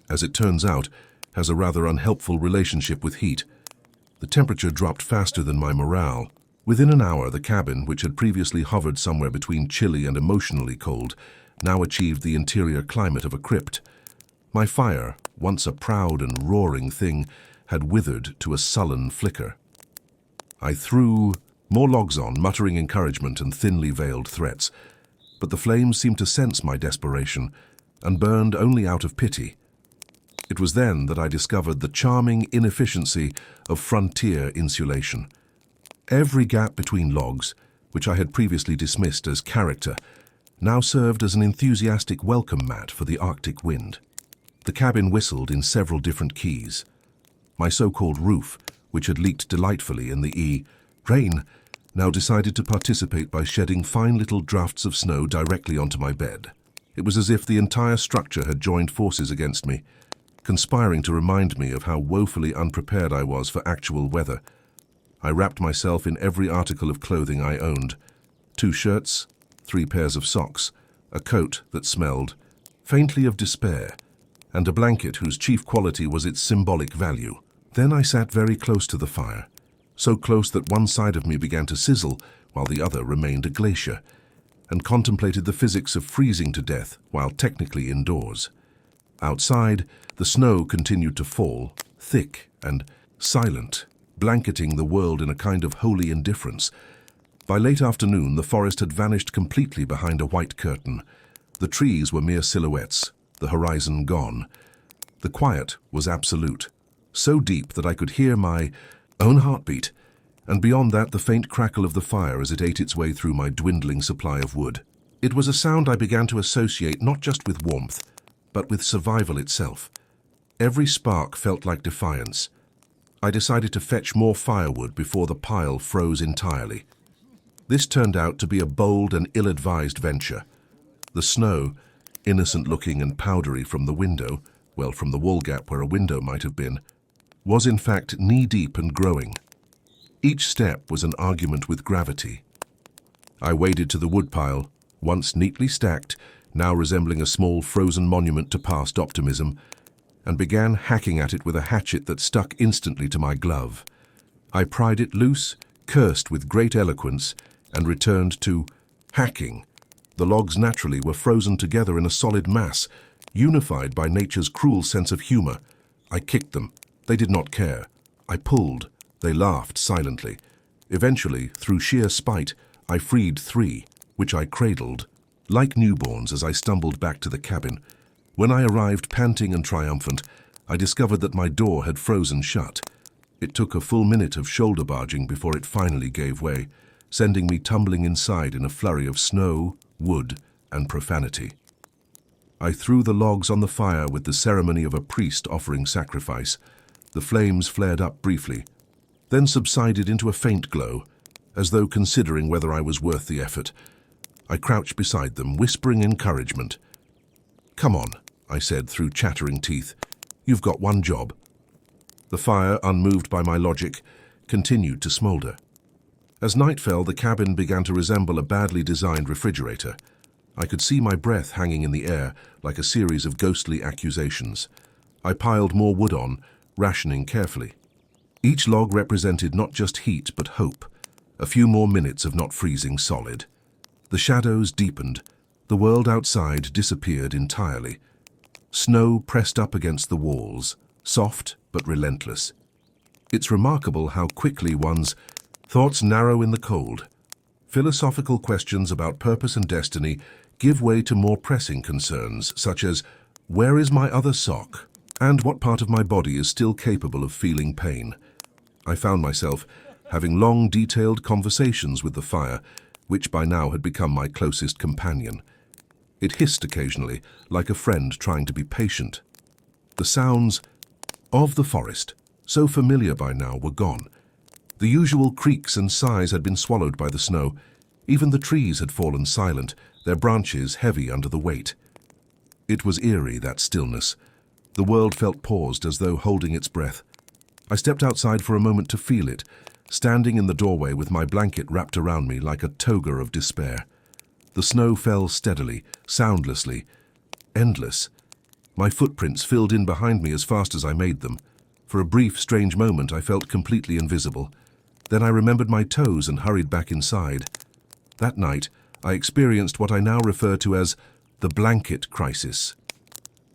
[SPEAKER 1] as it turns out, has a rather unhelpful relationship with heat. The temperature dropped faster than my morale. Within an hour, the cabin, which had previously hovered somewhere between chilly and emotionally cold, now achieved the interior climate of a crypt. My fire, once a proud and roaring thing, had withered to a sullen flicker. I threw more logs on, muttering encouragement and thinly veiled threats, but the flames seemed to sense my desperation and burned only out of pity. It was then that I discovered the charming inefficiency of frontier insulation. Every gap between logs, which I had previously dismissed as character, now served as an enthusiastic welcome mat for the Arctic wind. The cabin whistled in several different keys. My so-called roof, which had leaked delightfully in the rain, now decided to participate by shedding fine little drafts of snow directly onto my bed. It was as if the entire structure had joined forces against me, conspiring to remind me of how woefully unprepared I was for actual weather. I wrapped myself in every article of clothing I owned: 2 shirts, 3 pairs of socks, a coat that smelled faintly of despair, and a blanket whose chief quality was its symbolic value. Then I sat very close to the fire, so close that one side of me began to sizzle while the other remained a glacier, and contemplated the physics of freezing to death while technically indoors. Outside, the snow continued to fall, thick and silent, blanketing the world in a kind of holy indifference. By late afternoon, the forest had vanished completely behind a white curtain. The trees were mere silhouettes, the horizon gone. The quiet was absolute, so deep that I could hear my own heartbeat, and beyond that the faint crackle of the fire as it ate its way through my dwindling supply of wood. It was a sound I began to associate not just with warmth, but with survival itself. Every spark felt like defiance. I decided to fetch more firewood before the pile froze entirely. This turned out to be a bold and ill-advised venture. The snow, innocent-looking and powdery from the window, well, from the wall gap where a window might have been, was in fact knee-deep and growing. Each step was an argument with gravity. I waded to the woodpile, once neatly stacked, now resembling a small frozen monument to past optimism, and began hacking at it with a hatchet that stuck instantly to my glove. I pried it loose, cursed with great eloquence, and returned to hacking. The logs naturally were frozen together in a solid mass, unified by nature's cruel sense of humor. I kicked them. They did not care. I pulled. They laughed silently. Eventually, through sheer spite, I freed 3, which I cradled, like newborns, as I stumbled back to the cabin. When I arrived panting and triumphant, I discovered that my door had frozen shut. It took a full minute of shoulder barging before it finally gave way, sending me tumbling inside in a flurry of snow, wood, and profanity. I threw the logs on the fire with the ceremony of a priest offering sacrifice. The flames flared up briefly, then subsided into a faint glow, as though considering whether I was worth the effort. I crouched beside them, whispering encouragement. "Come on," I said through chattering teeth. "You've got one job." The fire, unmoved by my logic, continued to smolder. As night fell, the cabin began to resemble a badly designed refrigerator. I could see my breath hanging in the air like a series of ghostly accusations. I piled more wood on, rationing carefully. Each log represented not just heat but hope, a few more minutes of not freezing solid. The shadows deepened. The world outside disappeared entirely. Snow pressed up against the walls, soft but relentless. It's remarkable how quickly one's thoughts narrow in the cold. Philosophical questions about purpose and destiny give way to more pressing concerns, such as, where is my other sock? And what part of my body is still capable of feeling pain? I found myself having long, detailed conversations with the fire, which by now had become my closest companion. It hissed occasionally, like a friend trying to be patient. The sounds of the forest, so familiar by now, were gone. The usual creaks and sighs had been swallowed by the snow. Even the trees had fallen silent, their branches heavy under the weight. It was eerie, that stillness. The world felt paused, as though holding its breath. I stepped outside for a moment to feel it, standing in the doorway with my blanket wrapped around me like a toga of despair. The snow fell steadily, soundlessly, endless. My footprints filled in behind me as fast as I made them. For a brief, strange moment, I felt completely invisible. Then I remembered my toes and hurried back inside. That night, I experienced what I now refer to as the blanket crisis.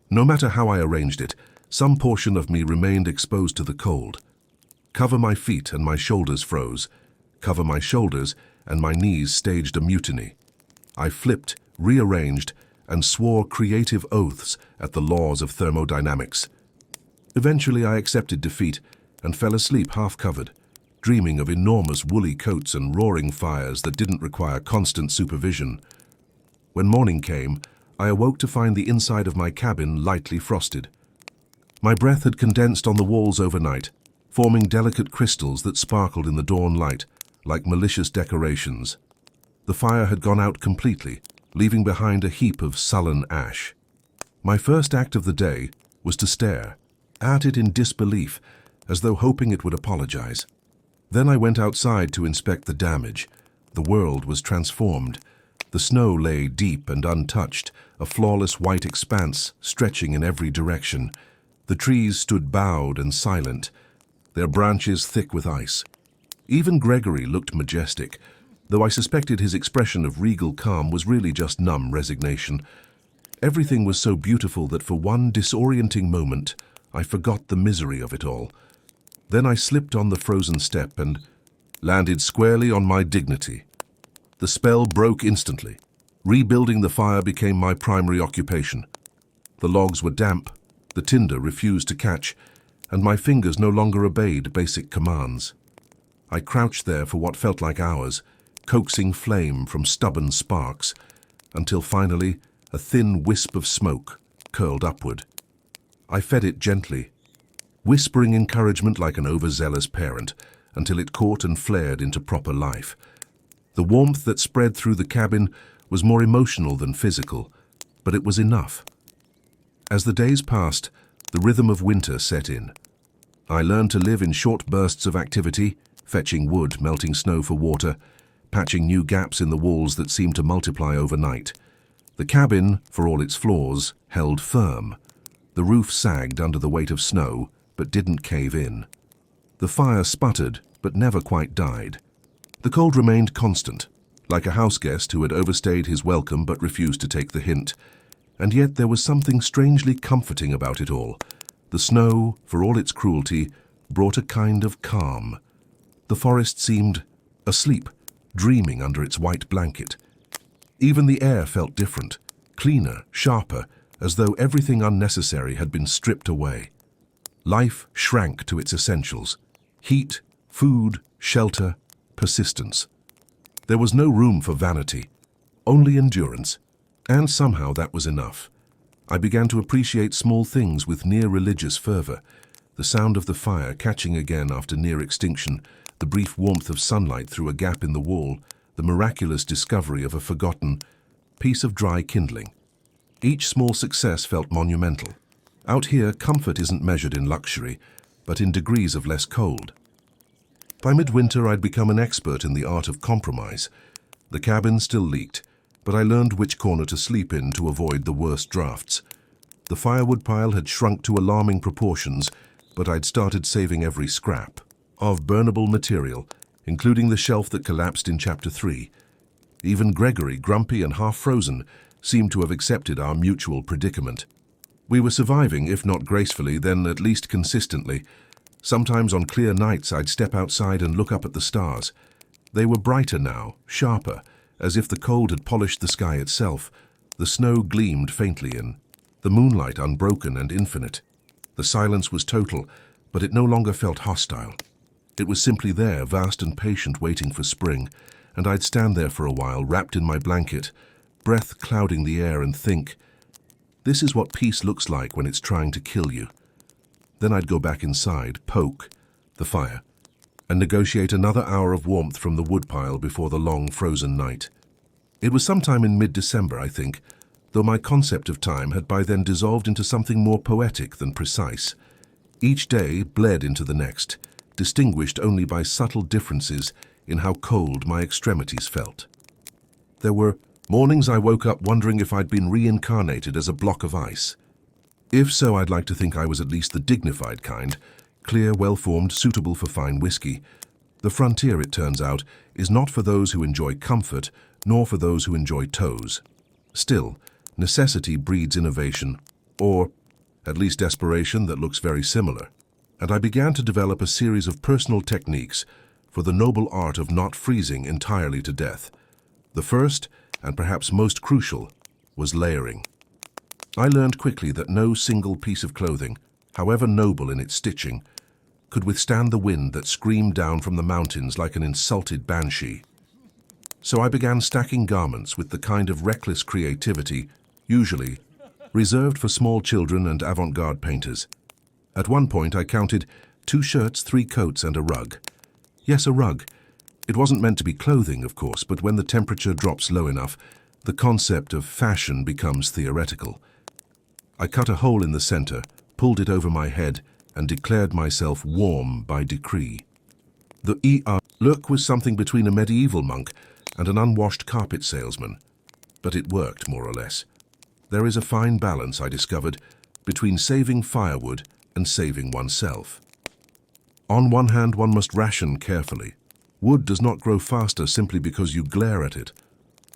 [SPEAKER 1] No matter how I arranged it, some portion of me remained exposed to the cold. Cover my feet and my shoulders froze. Cover my shoulders and my knees staged a mutiny. I flipped, rearranged, and swore creative oaths at the laws of thermodynamics. Eventually I accepted defeat and fell asleep half-covered, dreaming of enormous woolly coats and roaring fires that didn't require constant supervision. When morning came, I awoke to find the inside of my cabin lightly frosted. My breath had condensed on the walls overnight, forming delicate crystals that sparkled in the dawn light, like malicious decorations. The fire had gone out completely, leaving behind a heap of sullen ash. My first act of the day was to stare at it in disbelief, as though hoping it would apologize. Then I went outside to inspect the damage. The world was transformed. The snow lay deep and untouched, a flawless white expanse stretching in every direction. The trees stood bowed and silent, their branches thick with ice. Even Gregory looked majestic, though I suspected his expression of regal calm was really just numb resignation. Everything was so beautiful that for one disorienting moment, I forgot the misery of it all. Then I slipped on the frozen step and landed squarely on my dignity. The spell broke instantly. Rebuilding the fire became my primary occupation. The logs were damp, the tinder refused to catch, and my fingers no longer obeyed basic commands. I crouched there for what felt like hours, coaxing flame from stubborn sparks, until finally a thin wisp of smoke curled upward. I fed it gently, whispering encouragement like an overzealous parent, until it caught and flared into proper life. The warmth that spread through the cabin was more emotional than physical, but it was enough. As the days passed, the rhythm of winter set in. I learned to live in short bursts of activity, fetching wood, melting snow for water, patching new gaps in the walls that seemed to multiply overnight. The cabin, for all its flaws, held firm. The roof sagged under the weight of snow, but didn't cave in. The fire sputtered, but never quite died. The cold remained constant, like a house guest who had overstayed his welcome but refused to take the hint. And yet there was something strangely comforting about it all. The snow, for all its cruelty, brought a kind of calm. The forest seemed asleep, dreaming under its white blanket. Even the air felt different, cleaner, sharper, as though everything unnecessary had been stripped away. Life shrank to its essentials: heat, food, shelter, persistence. There was no room for vanity, only endurance, and somehow that was enough. I began to appreciate small things with near-religious fervor: the sound of the fire catching again after near extinction, the brief warmth of sunlight through a gap in the wall, the miraculous discovery of a forgotten piece of dry kindling. Each small success felt monumental. Out here, comfort isn't measured in luxury, but in degrees of less cold. By midwinter, I'd become an expert in the art of compromise. The cabin still leaked, but I learned which corner to sleep in to avoid the worst drafts. The firewood pile had shrunk to alarming proportions, but I'd started saving every scrap of burnable material, including the shelf that collapsed in Chapter 3. Even Gregory, grumpy and half-frozen, seemed to have accepted our mutual predicament. We were surviving, if not gracefully, then at least consistently. Sometimes on clear nights I'd step outside and look up at the stars. They were brighter now, sharper, as if the cold had polished the sky itself. The snow gleamed faintly in, the moonlight unbroken and infinite. The silence was total, but it no longer felt hostile. It was simply there, vast and patient, waiting for spring, and I'd stand there for a while, wrapped in my blanket, breath clouding the air, and think, this is what peace looks like when it's trying to kill you. Then I'd go back inside, poke the fire, and negotiate another hour of warmth from the woodpile before the long frozen night. It was sometime in mid-December, I think, though my concept of time had by then dissolved into something more poetic than precise. Each day bled into the next, distinguished only by subtle differences in how cold my extremities felt. There were mornings I woke up wondering if I'd been reincarnated as a block of ice. If so, I'd like to think I was at least the dignified kind, clear, well-formed, suitable for fine whiskey. The frontier, it turns out, is not for those who enjoy comfort, nor for those who enjoy toes. Still, necessity breeds innovation, or at least desperation that looks very similar, and I began to develop a series of personal techniques for the noble art of not freezing entirely to death. The first, and perhaps most crucial, was layering. I learned quickly that no single piece of clothing, however noble in its stitching, could withstand the wind that screamed down from the mountains like an insulted banshee. So I began stacking garments with the kind of reckless creativity, usually reserved for small children and avant-garde painters. At one point I counted 2 shirts, 3 coats, and a rug. Yes, a rug. It wasn't meant to be clothing, of course, but when the temperature drops low enough, the concept of fashion becomes theoretical. I cut a hole in the center, pulled it over my head, and declared myself warm by decree. The look was something between a medieval monk and an unwashed carpet salesman, but it worked more or less. There is a fine balance, I discovered, between saving firewood and saving oneself. On one hand, one must ration carefully. Wood does not grow faster simply because you glare at it.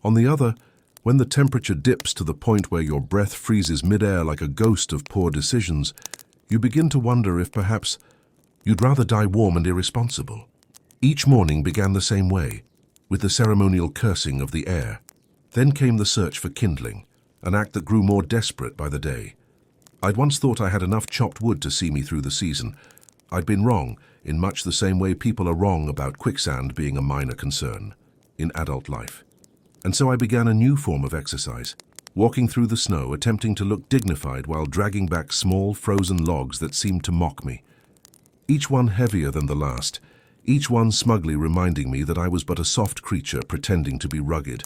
[SPEAKER 1] On the other, when the temperature dips to the point where your breath freezes mid-air like a ghost of poor decisions, you begin to wonder if perhaps you'd rather die warm and irresponsible. Each morning began the same way, with the ceremonial cursing of the air. Then came the search for kindling, an act that grew more desperate by the day. I'd once thought I had enough chopped wood to see me through the season. I'd been wrong, in much the same way people are wrong about quicksand being a minor concern in adult life. And so I began a new form of exercise, walking through the snow, attempting to look dignified while dragging back small, frozen logs that seemed to mock me. Each one heavier than the last, each one smugly reminding me that I was but a soft creature pretending to be rugged.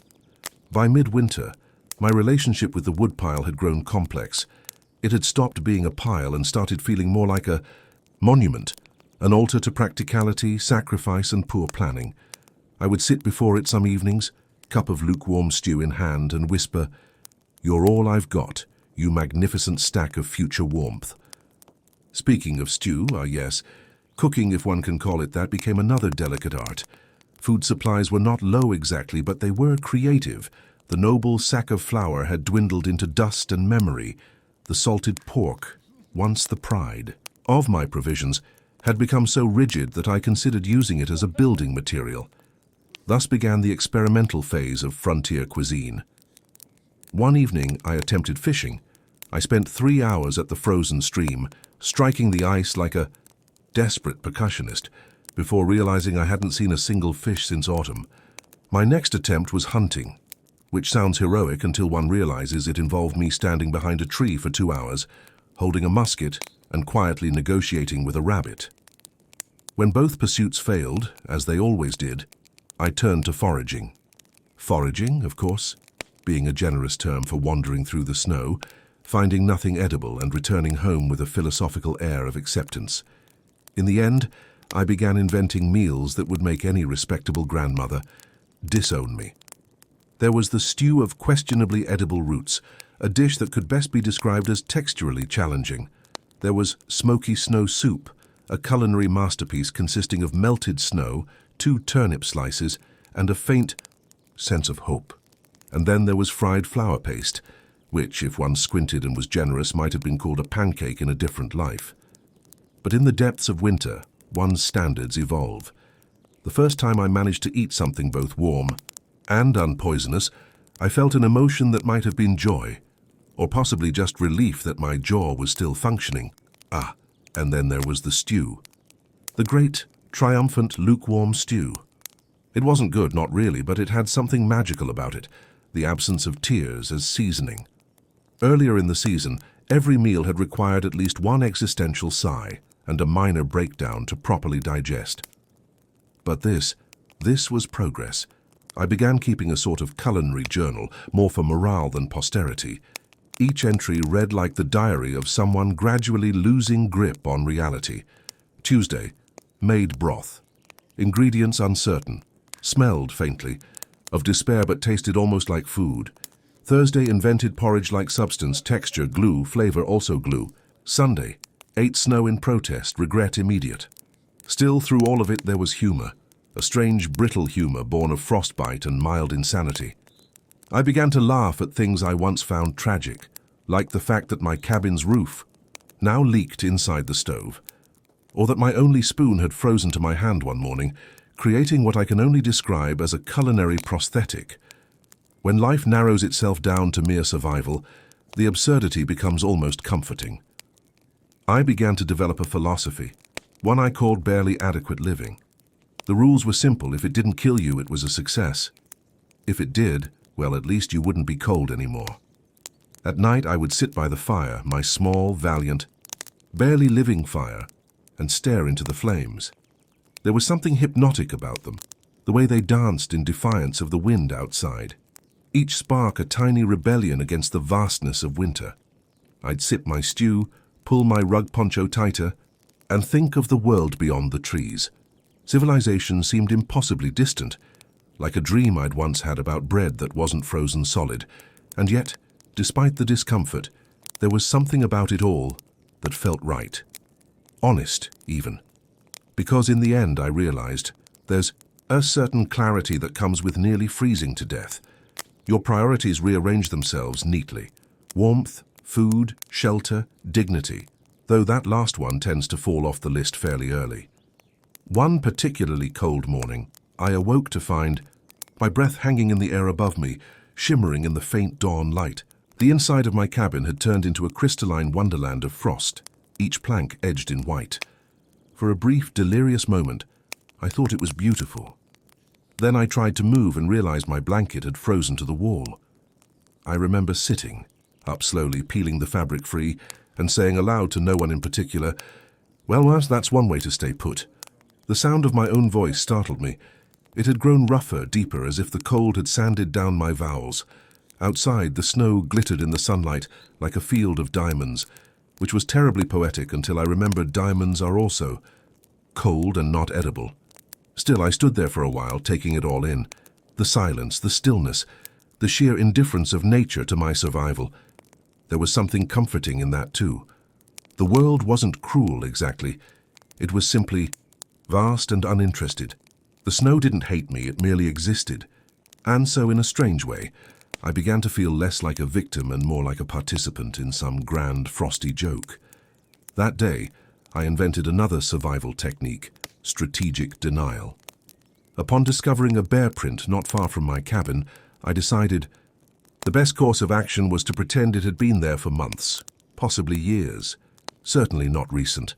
[SPEAKER 1] By midwinter, my relationship with the woodpile had grown complex. It had stopped being a pile and started feeling more like a monument, an altar to practicality, sacrifice, and poor planning. I would sit before it some evenings, cup of lukewarm stew in hand, and whisper, "You're all I've got, you magnificent stack of future warmth." Speaking of stew, yes, cooking, if one can call it that, became another delicate art. Food supplies were not low exactly, but they were creative. The noble sack of flour had dwindled into dust and memory. The salted pork, once the pride of my provisions, had become so rigid that I considered using it as a building material. Thus began the experimental phase of frontier cuisine. One evening I attempted fishing. I spent 3 hours at the frozen stream, striking the ice like a desperate percussionist, before realizing I hadn't seen a single fish since autumn. My next attempt was hunting, which sounds heroic until one realizes it involved me standing behind a tree for 2 hours, holding a musket and quietly negotiating with a rabbit. When both pursuits failed, as they always did, I turned to foraging. Foraging, of course, being a generous term for wandering through the snow, finding nothing edible and returning home with a philosophical air of acceptance. In the end, I began inventing meals that would make any respectable grandmother disown me. There was the stew of questionably edible roots, a dish that could best be described as texturally challenging. There was smoky snow soup, a culinary masterpiece consisting of melted snow, 2 turnip slices, and a faint, sense of hope. And then there was fried flour paste, which, if one squinted and was generous, might have been called a pancake in a different life. But in the depths of winter, one's standards evolve. The first time I managed to eat something both warm and unpoisonous, I felt an emotion that might have been joy, or possibly just relief that my jaw was still functioning. And then there was the stew. The great, triumphant, lukewarm stew. It wasn't good, not really, but it had something magical about it, the absence of tears as seasoning. Earlier in the season, every meal had required at least one existential sigh and a minor breakdown to properly digest. But this was progress. I began keeping a sort of culinary journal, more for morale than posterity. Each entry read like the diary of someone gradually losing grip on reality. Tuesday, made broth. Ingredients uncertain. Smelled faintly, of despair but tasted almost like food. Thursday, invented porridge-like substance, texture, glue, flavor also glue. Sunday, ate snow in protest, regret immediate. Still, through all of it, there was humor. A strange, brittle humor born of frostbite and mild insanity. I began to laugh at things I once found tragic, like the fact that my cabin's roof now leaked inside the stove, or that my only spoon had frozen to my hand one morning, creating what I can only describe as a culinary prosthetic. When life narrows itself down to mere survival, the absurdity becomes almost comforting. I began to develop a philosophy, one I called barely adequate living. The rules were simple. If it didn't kill you, it was a success. If it did, well, at least you wouldn't be cold anymore. At night, I would sit by the fire, my small, valiant, barely living fire, and stare into the flames. There was something hypnotic about them, the way they danced in defiance of the wind outside. Each spark a tiny rebellion against the vastness of winter. I'd sip my stew, pull my rug poncho tighter, and think of the world beyond the trees. Civilization seemed impossibly distant, like a dream I'd once had about bread that wasn't frozen solid. And yet, despite the discomfort, there was something about it all that felt right. Honest, even. Because in the end, I realized, there's a certain clarity that comes with nearly freezing to death. Your priorities rearrange themselves neatly. Warmth, food, shelter, dignity, though that last one tends to fall off the list fairly early. One particularly cold morning, I awoke to find my breath hanging in the air above me, shimmering in the faint dawn light. The inside of my cabin had turned into a crystalline wonderland of frost, each plank edged in white. For a brief, delirious moment, I thought it was beautiful. Then I tried to move and realized my blanket had frozen to the wall. I remember sitting, up slowly, peeling the fabric free, and saying aloud to no one in particular, "Well, that's one way to stay put." The sound of my own voice startled me. It had grown rougher, deeper, as if the cold had sanded down my vowels. Outside, the snow glittered in the sunlight like a field of diamonds, which was terribly poetic until I remembered diamonds are also cold and not edible. Still, I stood there for a while, taking it all in. The silence, the stillness, the sheer indifference of nature to my survival. There was something comforting in that too. The world wasn't cruel exactly. It was simply vast and uninterested. The snow didn't hate me, it merely existed. And so, in a strange way, I began to feel less like a victim and more like a participant in some grand, frosty joke. That day, I invented another survival technique, strategic denial. Upon discovering a bear print not far from my cabin, I decided the best course of action was to pretend it had been there for months, possibly years, certainly not recent.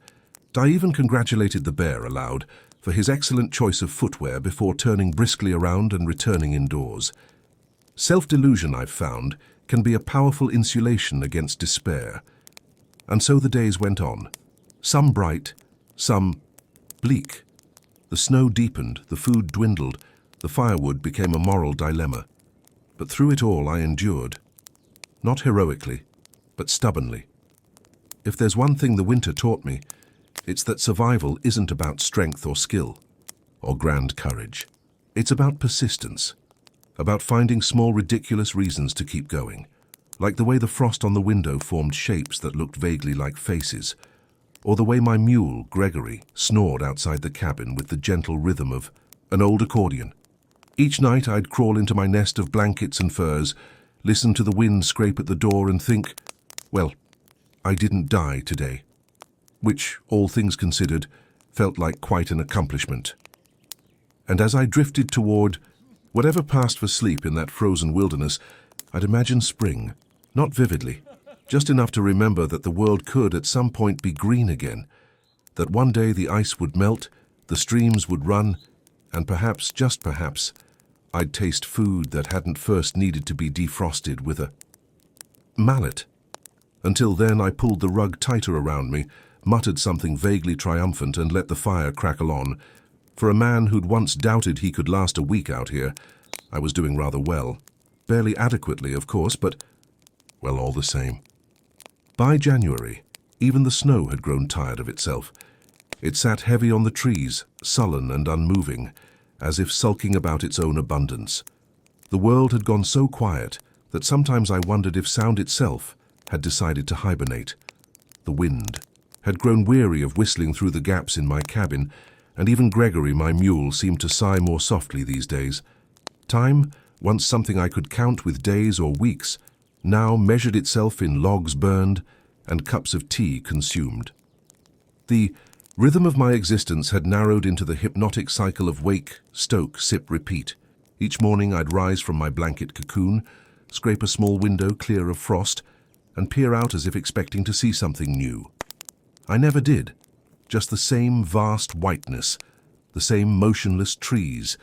[SPEAKER 1] I even congratulated the bear aloud for his excellent choice of footwear before turning briskly around and returning indoors. Self-delusion, I've found, can be a powerful insulation against despair. And so the days went on, some bright, some bleak. The snow deepened, the food dwindled, the firewood became a moral dilemma. But through it all I endured. Not heroically, but stubbornly. If there's one thing the winter taught me, it's that survival isn't about strength or skill, or grand courage. It's about persistence, about finding small ridiculous reasons to keep going, like the way the frost on the window formed shapes that looked vaguely like faces, or the way my mule, Gregory, snored outside the cabin with the gentle rhythm of an old accordion. Each night I'd crawl into my nest of blankets and furs, listen to the wind scrape at the door and think, well, I didn't die today. Which, all things considered, felt like quite an accomplishment. And as I drifted toward whatever passed for sleep in that frozen wilderness, I'd imagine spring, not vividly, just enough to remember that the world could at some point be green again, that one day the ice would melt, the streams would run, and perhaps, just perhaps, I'd taste food that hadn't first needed to be defrosted with a mallet. Until then, I pulled the rug tighter around me, muttered something vaguely triumphant, and let the fire crackle on. For a man who'd once doubted he could last a week out here, I was doing rather well. Barely adequately, of course, but, well, all the same. By January, even the snow had grown tired of itself. It sat heavy on the trees, sullen and unmoving, as if sulking about its own abundance. The world had gone so quiet that sometimes I wondered if sound itself had decided to hibernate. The wind had grown weary of whistling through the gaps in my cabin, and even Gregory, my mule, seemed to sigh more softly these days. Time, once something I could count with days or weeks, now measured itself in logs burned and cups of tea consumed. The rhythm of my existence had narrowed into the hypnotic cycle of wake, stoke, sip, repeat. Each morning I'd rise from my blanket cocoon, scrape a small window clear of frost, and peer out as if expecting to see something new. I never did. Just the same vast whiteness, the same motionless trees,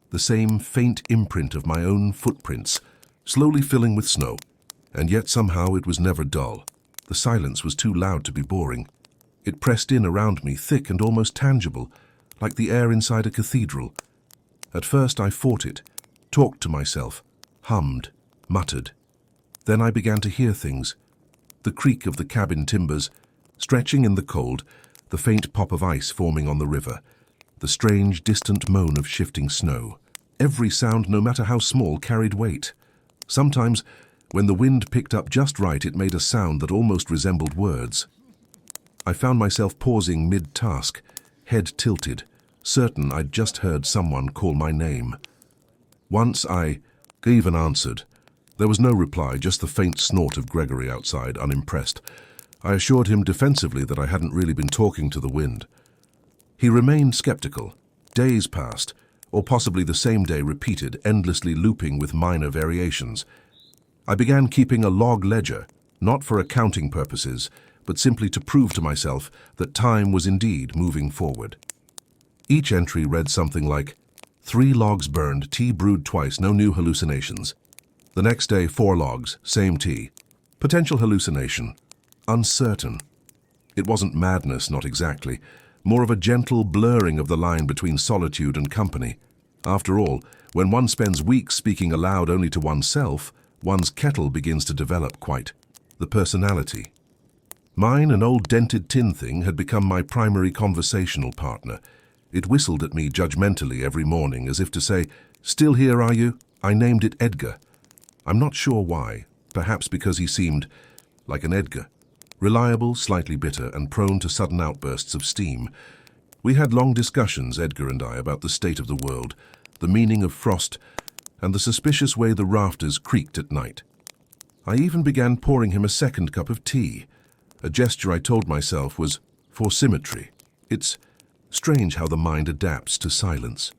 [SPEAKER 1] the same faint imprint of my own footprints, slowly filling with snow. And yet somehow it was never dull. The silence was too loud to be boring. It pressed in around me, thick and almost tangible, like the air inside a cathedral. At first I fought it, talked to myself, hummed, muttered. Then I began to hear things. The creak of the cabin timbers, stretching in the cold, the faint pop of ice forming on the river, the strange, distant moan of shifting snow. Every sound, no matter how small, carried weight. Sometimes, when the wind picked up just right, it made a sound that almost resembled words. I found myself pausing mid-task, head tilted, certain I'd just heard someone call my name. Once I even answered. There was no reply, just the faint snort of Gregory outside, unimpressed. I assured him defensively that I hadn't really been talking to the wind. He remained skeptical. Days passed, or possibly the same day repeated, endlessly looping with minor variations. I began keeping a log ledger, not for accounting purposes, but simply to prove to myself that time was indeed moving forward. Each entry read something like, 3 logs burned, tea brewed twice, no new hallucinations. The next day, 4 logs, same tea. Potential hallucination. Uncertain. It wasn't madness, not exactly. More of a gentle blurring of the line between solitude and company. After all, when one spends weeks speaking aloud only to oneself, one's kettle begins to develop quite the personality. Mine, an old dented tin thing, had become my primary conversational partner. It whistled at me judgmentally every morning, as if to say, "Still here, are you?" I named it Edgar. I'm not sure why, perhaps because he seemed like an Edgar. Reliable, slightly bitter, and prone to sudden outbursts of steam. We had long discussions, Edgar and I, about the state of the world, the meaning of frost, and the suspicious way the rafters creaked at night. I even began pouring him a second cup of tea, a gesture I told myself was for symmetry. It's strange how the mind adapts to silence.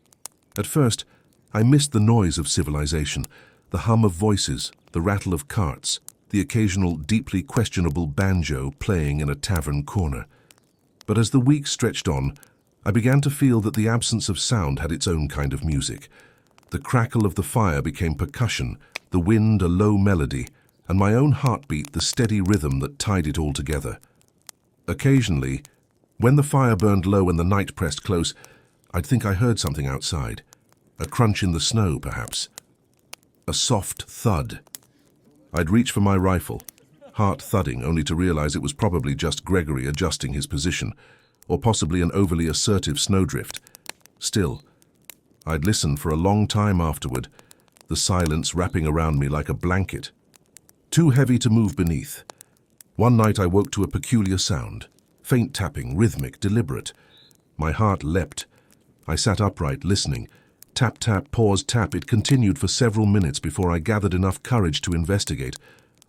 [SPEAKER 1] At first, I missed the noise of civilization, the hum of voices, the rattle of carts, the occasional deeply questionable banjo playing in a tavern corner. But as the weeks stretched on, I began to feel that the absence of sound had its own kind of music. The crackle of the fire became percussion, the wind a low melody, and my own heartbeat the steady rhythm that tied it all together. Occasionally, when the fire burned low and the night pressed close, I'd think I heard something outside. A crunch in the snow, perhaps. A soft thud. I'd reach for my rifle, heart thudding, only to realize it was probably just Gregory adjusting his position, or possibly an overly assertive snowdrift. Still, I'd listen for a long time afterward, the silence wrapping around me like a blanket. Too heavy to move beneath. One night I woke to a peculiar sound, faint tapping, rhythmic, deliberate. My heart leapt. I sat upright, listening, Tap, tap, pause, tap. It continued for several minutes before I gathered enough courage to investigate.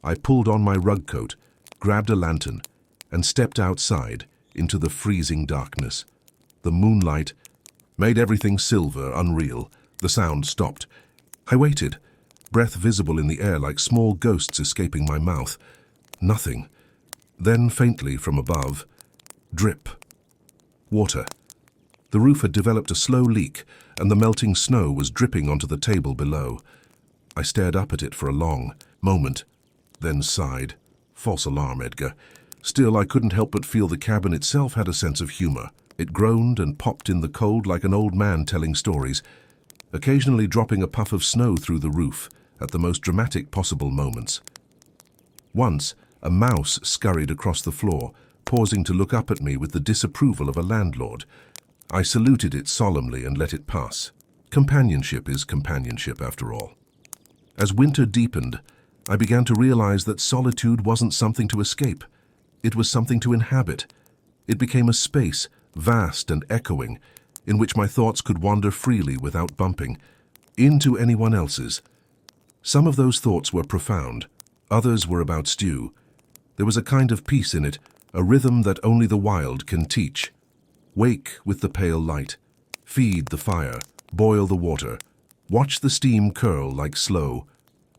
[SPEAKER 1] I pulled on my rug coat, grabbed a lantern, and stepped outside into the freezing darkness. The moonlight made everything silver, unreal. The sound stopped. I waited, breath visible in the air like small ghosts escaping my mouth. Nothing. Then, faintly from above, drip. Water. The roof had developed a slow leak, and the melting snow was dripping onto the table below. I stared up at it for a long moment, then sighed. False alarm, Edgar. Still, I couldn't help but feel the cabin itself had a sense of humor. It groaned and popped in the cold like an old man telling stories, occasionally dropping a puff of snow through the roof at the most dramatic possible moments. Once, a mouse scurried across the floor, pausing to look up at me with the disapproval of a landlord. I saluted it solemnly and let it pass. Companionship is companionship, after all. As winter deepened, I began to realize that solitude wasn't something to escape. It was something to inhabit. It became a space, vast and echoing, in which my thoughts could wander freely without bumping into anyone else's. Some of those thoughts were profound. Others were about stew. There was a kind of peace in it, a rhythm that only the wild can teach. Wake with the pale light. Feed the fire. Boil the water. Watch the steam curl like slow.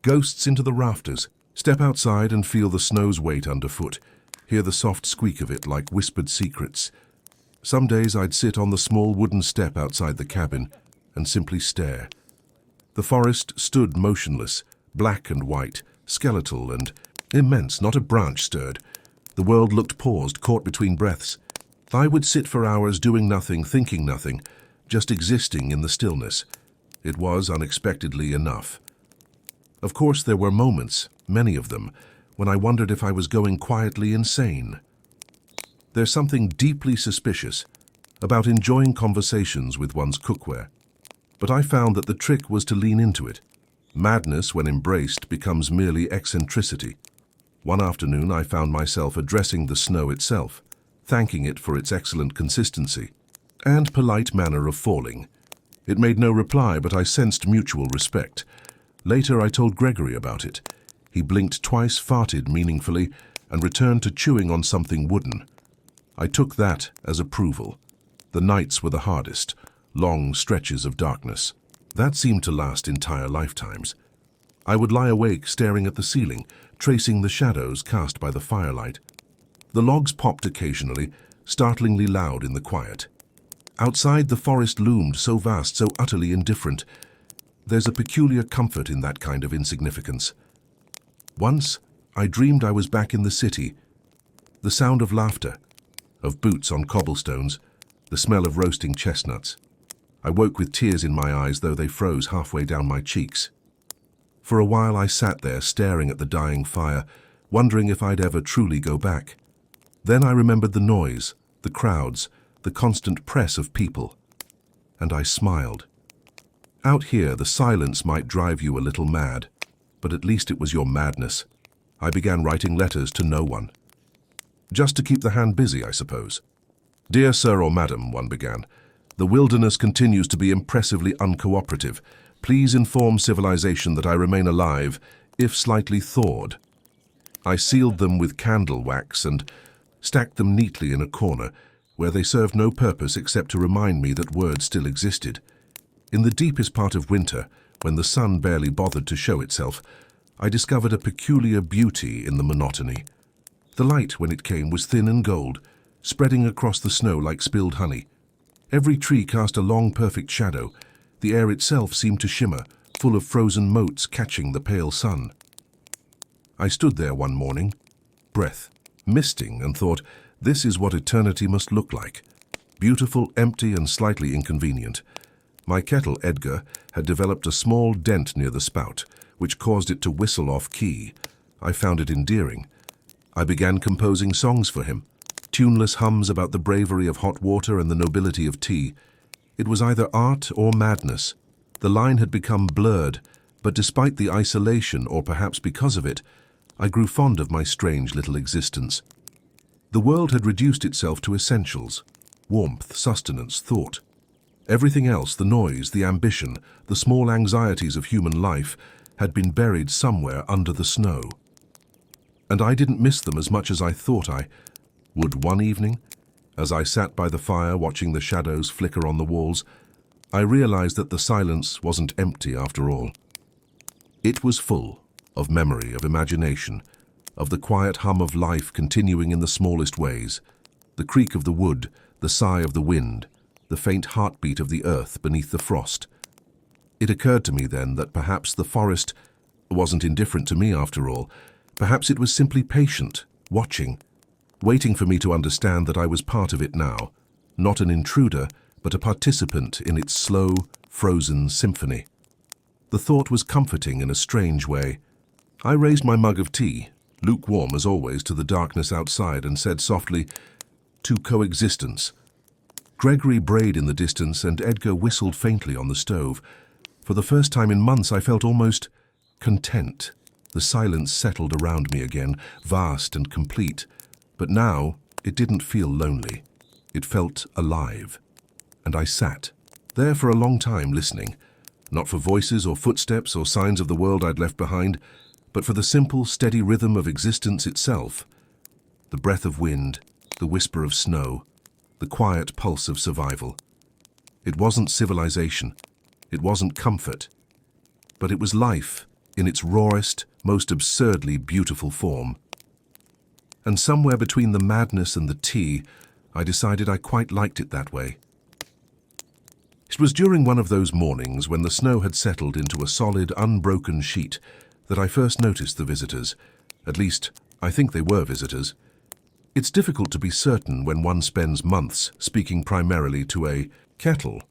[SPEAKER 1] Ghosts into the rafters. Step outside and feel the snow's weight underfoot. Hear the soft squeak of it like whispered secrets. Some days I'd sit on the small wooden step outside the cabin and simply stare. The forest stood motionless, black and white, skeletal and immense. Not a branch stirred. The world looked paused, caught between breaths. I would sit for hours doing nothing, thinking nothing, just existing in the stillness. It was unexpectedly enough. Of course, there were moments, many of them, when I wondered if I was going quietly insane. There's something deeply suspicious about enjoying conversations with one's cookware. But I found that the trick was to lean into it. Madness, when embraced, becomes merely eccentricity. One afternoon, I found myself addressing the snow itself, thanking it for its excellent consistency and polite manner of falling. It made no reply, but I sensed mutual respect. Later, I told Gregory about it. He blinked twice, farted meaningfully, and returned to chewing on something wooden. I took that as approval. The nights were the hardest, long stretches of darkness. That seemed to last entire lifetimes. I would lie awake staring at the ceiling, tracing the shadows cast by the firelight. The logs popped occasionally, startlingly loud in the quiet. Outside, the forest loomed so vast, so utterly indifferent. There's a peculiar comfort in that kind of insignificance. Once, I dreamed I was back in the city. The sound of laughter, of boots on cobblestones, the smell of roasting chestnuts. I woke with tears in my eyes, though they froze halfway down my cheeks. For a while I sat there staring at the dying fire, wondering if I'd ever truly go back. Then I remembered the noise, the crowds, the constant press of people. And I smiled. Out here, the silence might drive you a little mad, but at least it was your madness. I began writing letters to no one. Just to keep the hand busy, I suppose. Dear Sir or Madam, one began, the wilderness continues to be impressively uncooperative. Please inform civilization that I remain alive, if slightly thawed. I sealed them with candle wax and stacked them neatly in a corner, where they served no purpose except to remind me that words still existed. In the deepest part of winter, when the sun barely bothered to show itself, I discovered a peculiar beauty in the monotony. The light, when it came, was thin and gold, spreading across the snow like spilled honey. Every tree cast a long, perfect shadow. The air itself seemed to shimmer, full of frozen motes catching the pale sun. I stood there one morning, breath misting, and thought, this is what eternity must look like. Beautiful, empty, and slightly inconvenient. My kettle, Edgar, had developed a small dent near the spout, which caused it to whistle off key. I found it endearing. I began composing songs for him, tuneless hums about the bravery of hot water and the nobility of tea. It was either art or madness. The line had become blurred, but despite the isolation, or perhaps because of it, I grew fond of my strange little existence. The world had reduced itself to essentials: warmth, sustenance, thought. Everything else, the noise, the ambition, the small anxieties of human life, had been buried somewhere under the snow. And I didn't miss them as much as I thought I would one evening. As I sat by the fire watching the shadows flicker on the walls, I realized that the silence wasn't empty after all. It was full of memory, of imagination, of the quiet hum of life continuing in the smallest ways, the creak of the wood, the sigh of the wind, the faint heartbeat of the earth beneath the frost. It occurred to me then that perhaps the forest wasn't indifferent to me after all. Perhaps it was simply patient, watching, waiting for me to understand that I was part of it now, not an intruder, but a participant in its slow, frozen symphony. The thought was comforting in a strange way. I raised my mug of tea, lukewarm as always, to the darkness outside and said softly, "To coexistence." Gregory brayed in the distance and Edgar whistled faintly on the stove. For the first time in months I felt almost content. The silence settled around me again, vast and complete. But now it didn't feel lonely. It felt alive. And I sat there for a long time listening, not for voices or footsteps or signs of the world I'd left behind, but for the simple, steady rhythm of existence itself. The breath of wind, the whisper of snow, the quiet pulse of survival. It wasn't civilization. It wasn't comfort. But it was life in its rawest, most absurdly beautiful form. And somewhere between the madness and the tea, I decided I quite liked it that way. It was during one of those mornings when the snow had settled into a solid, unbroken sheet that I first noticed the visitors. At least, I think they were visitors. It's difficult to be certain when one spends months speaking primarily to a kettle,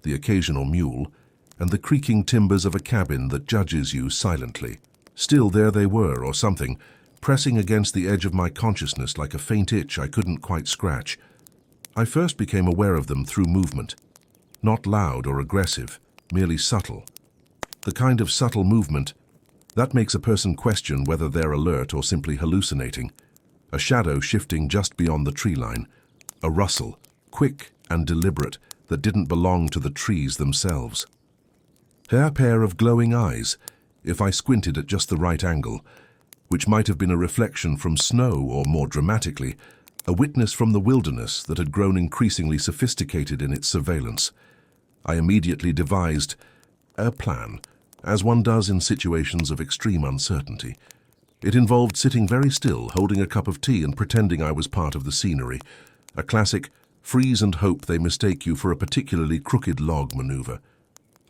[SPEAKER 1] the occasional mule, and the creaking timbers of a cabin that judges you silently. Still, there they were, or something, pressing against the edge of my consciousness like a faint itch I couldn't quite scratch. I first became aware of them through movement. Not loud or aggressive, merely subtle. The kind of subtle movement that makes a person question whether they're alert or simply hallucinating. A shadow shifting just beyond the tree line. A rustle, quick and deliberate, that didn't belong to the trees themselves. A pair of glowing eyes, if I squinted at just the right angle, which might have been a reflection from snow or, more dramatically, a witness from the wilderness that had grown increasingly sophisticated in its surveillance. I immediately devised a plan, as one does in situations of extreme uncertainty. It involved sitting very still, holding a cup of tea and pretending I was part of the scenery. A classic freeze and hope they mistake you for a particularly crooked log maneuver.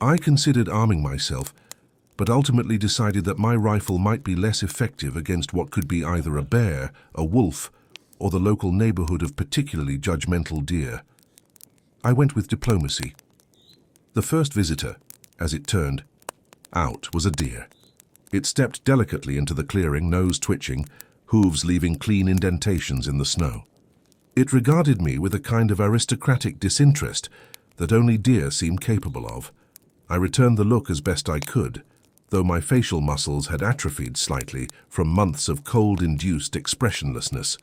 [SPEAKER 1] I considered arming myself, but ultimately decided that my rifle might be less effective against what could be either a bear, a wolf, or the local neighborhood of particularly judgmental deer. I went with diplomacy. The first visitor, as it turned out, was a deer. It stepped delicately into the clearing, nose twitching, hooves leaving clean indentations in the snow. It regarded me with a kind of aristocratic disinterest that only deer seem capable of. I returned the look as best I could, though my facial muscles had atrophied slightly from months of cold-induced expressionlessness.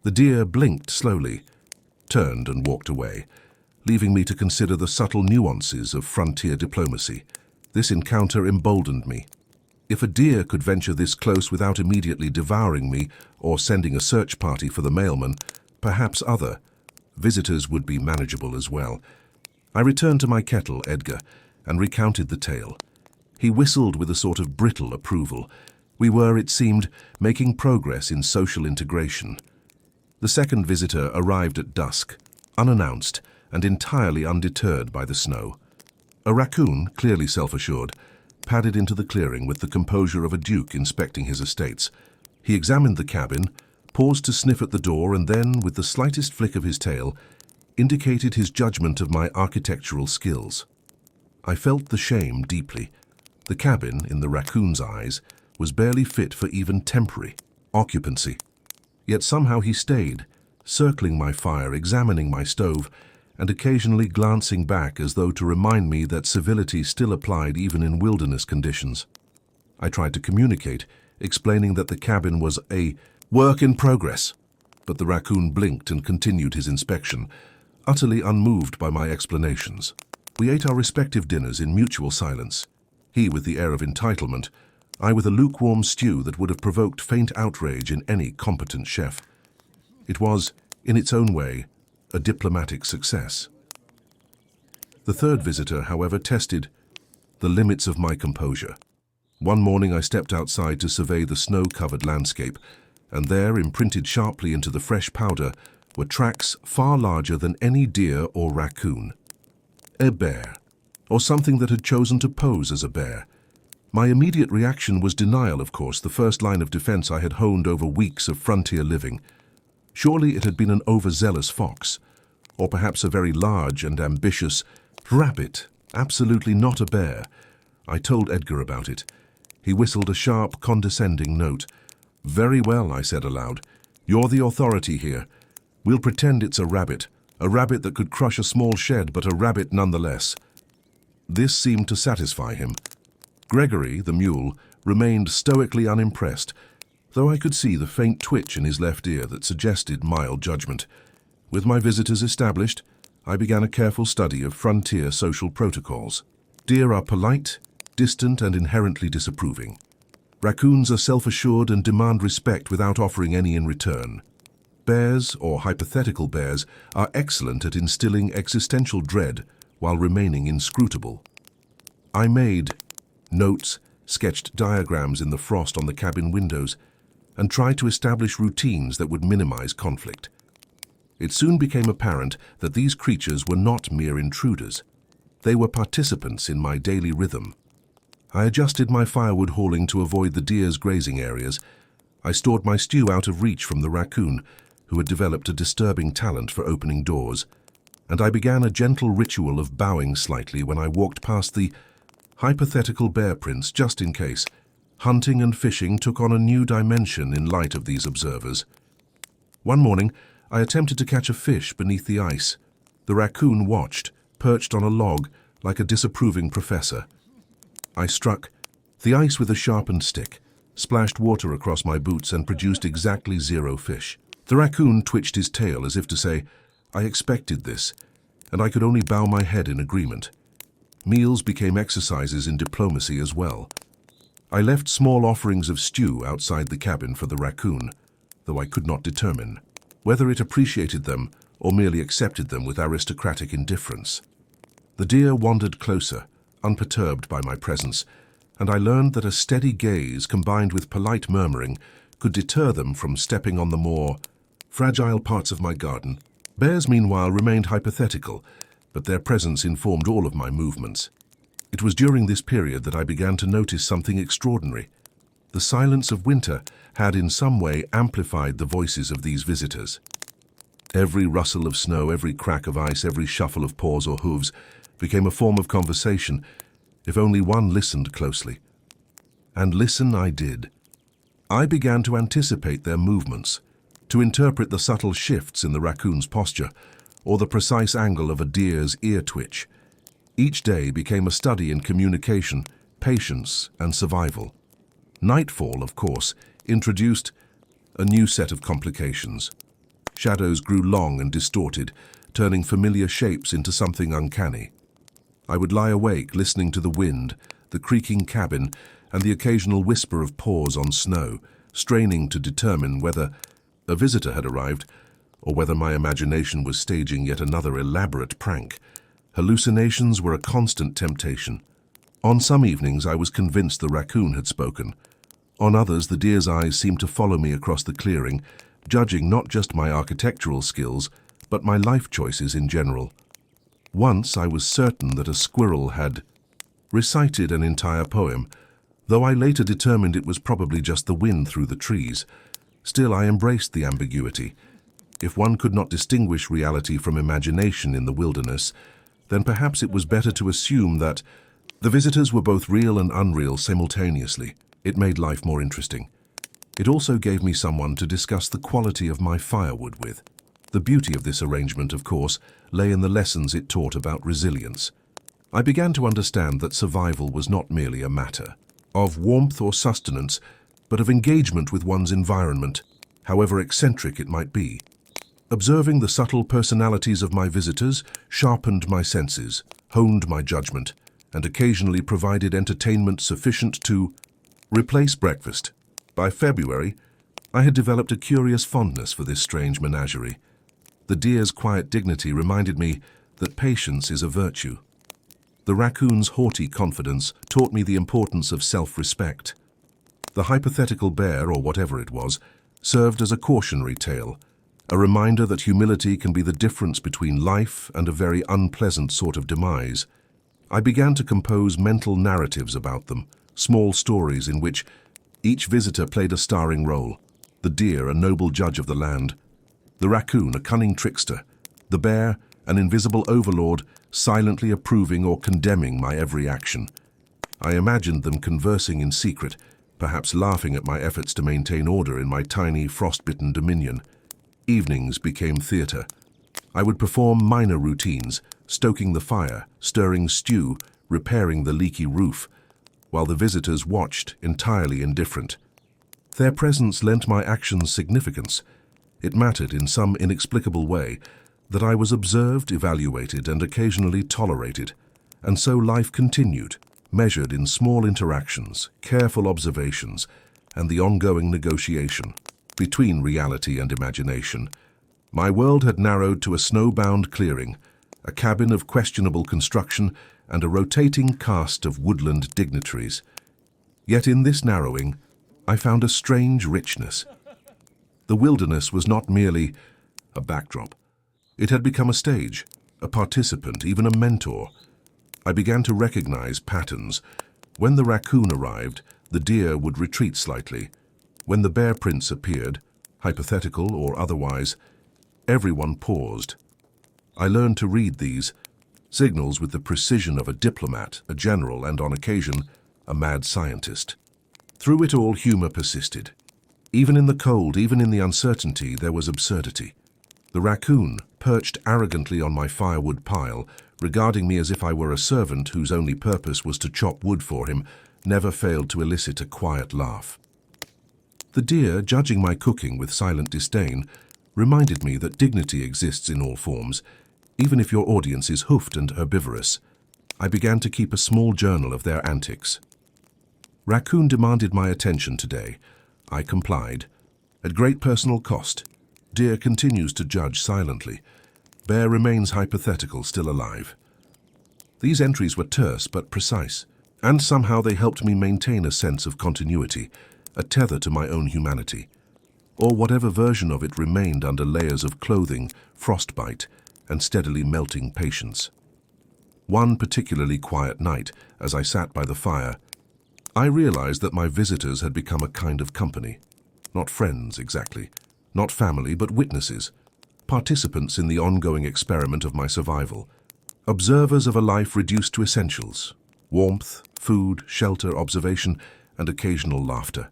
[SPEAKER 1] The deer blinked slowly, turned and walked away, leaving me to consider the subtle nuances of frontier diplomacy. This encounter emboldened me. If a deer could venture this close without immediately devouring me or sending a search party for the mailman, perhaps other visitors would be manageable as well. I returned to my kettle, Edgar, and recounted the tale. He whistled with a sort of brittle approval. We were, it seemed, making progress in social integration. The second visitor arrived at dusk, unannounced and entirely undeterred by the snow. A raccoon, clearly self-assured, padded into the clearing with the composure of a duke inspecting his estates. He examined the cabin, paused to sniff at the door, and then, with the slightest flick of his tail, indicated his judgment of my architectural skills. I felt the shame deeply. The cabin, in the raccoon's eyes, was barely fit for even temporary occupancy. Yet somehow he stayed, circling my fire, examining my stove, and occasionally glancing back as though to remind me that civility still applied even in wilderness conditions. I tried to communicate, explaining that the cabin was a work in progress, but the raccoon blinked and continued his inspection. utterly unmoved by my explanations. We ate our respective dinners in mutual silence, he with the air of entitlement, I with a lukewarm stew that would have provoked faint outrage in any competent chef. It was, in its own way, a diplomatic success. The third visitor, however, tested the limits of my composure. One morning I stepped outside to survey the snow-covered landscape, and there, imprinted sharply into the fresh powder, were tracks far larger than any deer or raccoon. A bear, or something that had chosen to pose as a bear. My immediate reaction was denial, of course, the first line of defense I had honed over weeks of frontier living. Surely it had been an overzealous fox, or perhaps a very large and ambitious rabbit, absolutely not a bear. I told Edgar about it. He whistled a sharp, condescending note. "Very well," I said aloud. "You're the authority here. We'll pretend it's a rabbit that could crush a small shed, but a rabbit nonetheless." This seemed to satisfy him. Gregory, the mule, remained stoically unimpressed, though I could see the faint twitch in his left ear that suggested mild judgment. With my visitors established, I began a careful study of frontier social protocols. Deer are polite, distant, and inherently disapproving. Raccoons are self-assured and demand respect without offering any in return. Bears, or hypothetical bears, are excellent at instilling existential dread while remaining inscrutable. I made notes, sketched diagrams in the frost on the cabin windows, and tried to establish routines that would minimize conflict. It soon became apparent that these creatures were not mere intruders. They were participants in my daily rhythm. I adjusted my firewood hauling to avoid the deer's grazing areas. I stored my stew out of reach from the raccoon, who had developed a disturbing talent for opening doors, and I began a gentle ritual of bowing slightly when I walked past the hypothetical bear prints, just in case. Hunting and fishing took on a new dimension in light of these observers. One morning, I attempted to catch a fish beneath the ice. The raccoon watched, perched on a log, like a disapproving professor. I struck the ice with a sharpened stick, splashed water across my boots, and produced exactly 0 fish. The raccoon twitched his tail as if to say, "I expected this," and I could only bow my head in agreement. Meals became exercises in diplomacy as well. I left small offerings of stew outside the cabin for the raccoon, though I could not determine whether it appreciated them or merely accepted them with aristocratic indifference. The deer wandered closer, unperturbed by my presence, and I learned that a steady gaze combined with polite murmuring could deter them from stepping on the more fragile parts of my garden. Bears, meanwhile, remained hypothetical, but their presence informed all of my movements. It was during this period that I began to notice something extraordinary. The silence of winter had in some way amplified the voices of these visitors. Every rustle of snow, every crack of ice, every shuffle of paws or hooves became a form of conversation, if only one listened closely. And listen I did. I began to anticipate their movements, to interpret the subtle shifts in the raccoon's posture, or the precise angle of a deer's ear twitch. Each day became a study in communication, patience, and survival. Nightfall, of course, introduced a new set of complications. Shadows grew long and distorted, turning familiar shapes into something uncanny. I would lie awake, listening to the wind, the creaking cabin, and the occasional whisper of paws on snow, straining to determine whether a visitor had arrived, or whether my imagination was staging yet another elaborate prank. Hallucinations were a constant temptation. On some evenings I was convinced the raccoon had spoken. On others the deer's eyes seemed to follow me across the clearing, judging not just my architectural skills, but my life choices in general. Once I was certain that a squirrel had recited an entire poem, though I later determined it was probably just the wind through the trees. Still, I embraced the ambiguity. If one could not distinguish reality from imagination in the wilderness, then perhaps it was better to assume that the visitors were both real and unreal simultaneously. It made life more interesting. It also gave me someone to discuss the quality of my firewood with. The beauty of this arrangement, of course, lay in the lessons it taught about resilience. I began to understand that survival was not merely a matter of warmth or sustenance, but of engagement with one's environment, however eccentric it might be. Observing the subtle personalities of my visitors sharpened my senses, honed my judgment, and occasionally provided entertainment sufficient to replace breakfast. By February, I had developed a curious fondness for this strange menagerie. The deer's quiet dignity reminded me that patience is a virtue. The raccoon's haughty confidence taught me the importance of self-respect. The hypothetical bear, or whatever it was, served as a cautionary tale, a reminder that humility can be the difference between life and a very unpleasant sort of demise. I began to compose mental narratives about them, small stories in which each visitor played a starring role. The deer, a noble judge of the land; the raccoon, a cunning trickster; the bear, an invisible overlord, silently approving or condemning my every action. I imagined them conversing in secret, perhaps laughing at my efforts to maintain order in my tiny, frostbitten dominion. Evenings became theatre. I would perform minor routines, stoking the fire, stirring stew, repairing the leaky roof, while the visitors watched, entirely indifferent. Their presence lent my actions significance. It mattered in some inexplicable way that I was observed, evaluated, and occasionally tolerated. And so life continued, measured in small interactions, careful observations, and the ongoing negotiation between reality and imagination. My world had narrowed to a snowbound clearing, a cabin of questionable construction, and a rotating cast of woodland dignitaries. Yet in this narrowing, I found a strange richness. The wilderness was not merely a backdrop. It had become a stage, a participant, even a mentor. I began to recognize patterns. When the raccoon arrived, the deer would retreat slightly. When the bear prints appeared, hypothetical or otherwise, everyone paused. I learned to read these signals with the precision of a diplomat, a general, and on occasion, a mad scientist. Through it all, humor persisted. Even in the cold, even in the uncertainty, there was absurdity. The raccoon, perched arrogantly on my firewood pile, regarding me as if I were a servant whose only purpose was to chop wood for him, never failed to elicit a quiet laugh. The deer, judging my cooking with silent disdain, reminded me that dignity exists in all forms, even if your audience is hoofed and herbivorous. I began to keep a small journal of their antics. Raccoon demanded my attention today. I complied. At great personal cost. Deer continues to judge silently. Bear remains hypothetical, still alive. These entries were terse but precise, and somehow they helped me maintain a sense of continuity, a tether to my own humanity, or whatever version of it remained under layers of clothing, frostbite, and steadily melting patience. One particularly quiet night, as I sat by the fire, I realized that my visitors had become a kind of company. Not friends, exactly. Not family, but witnesses. Participants in the ongoing experiment of my survival. Observers of a life reduced to essentials. Warmth, food, shelter, observation, and occasional laughter.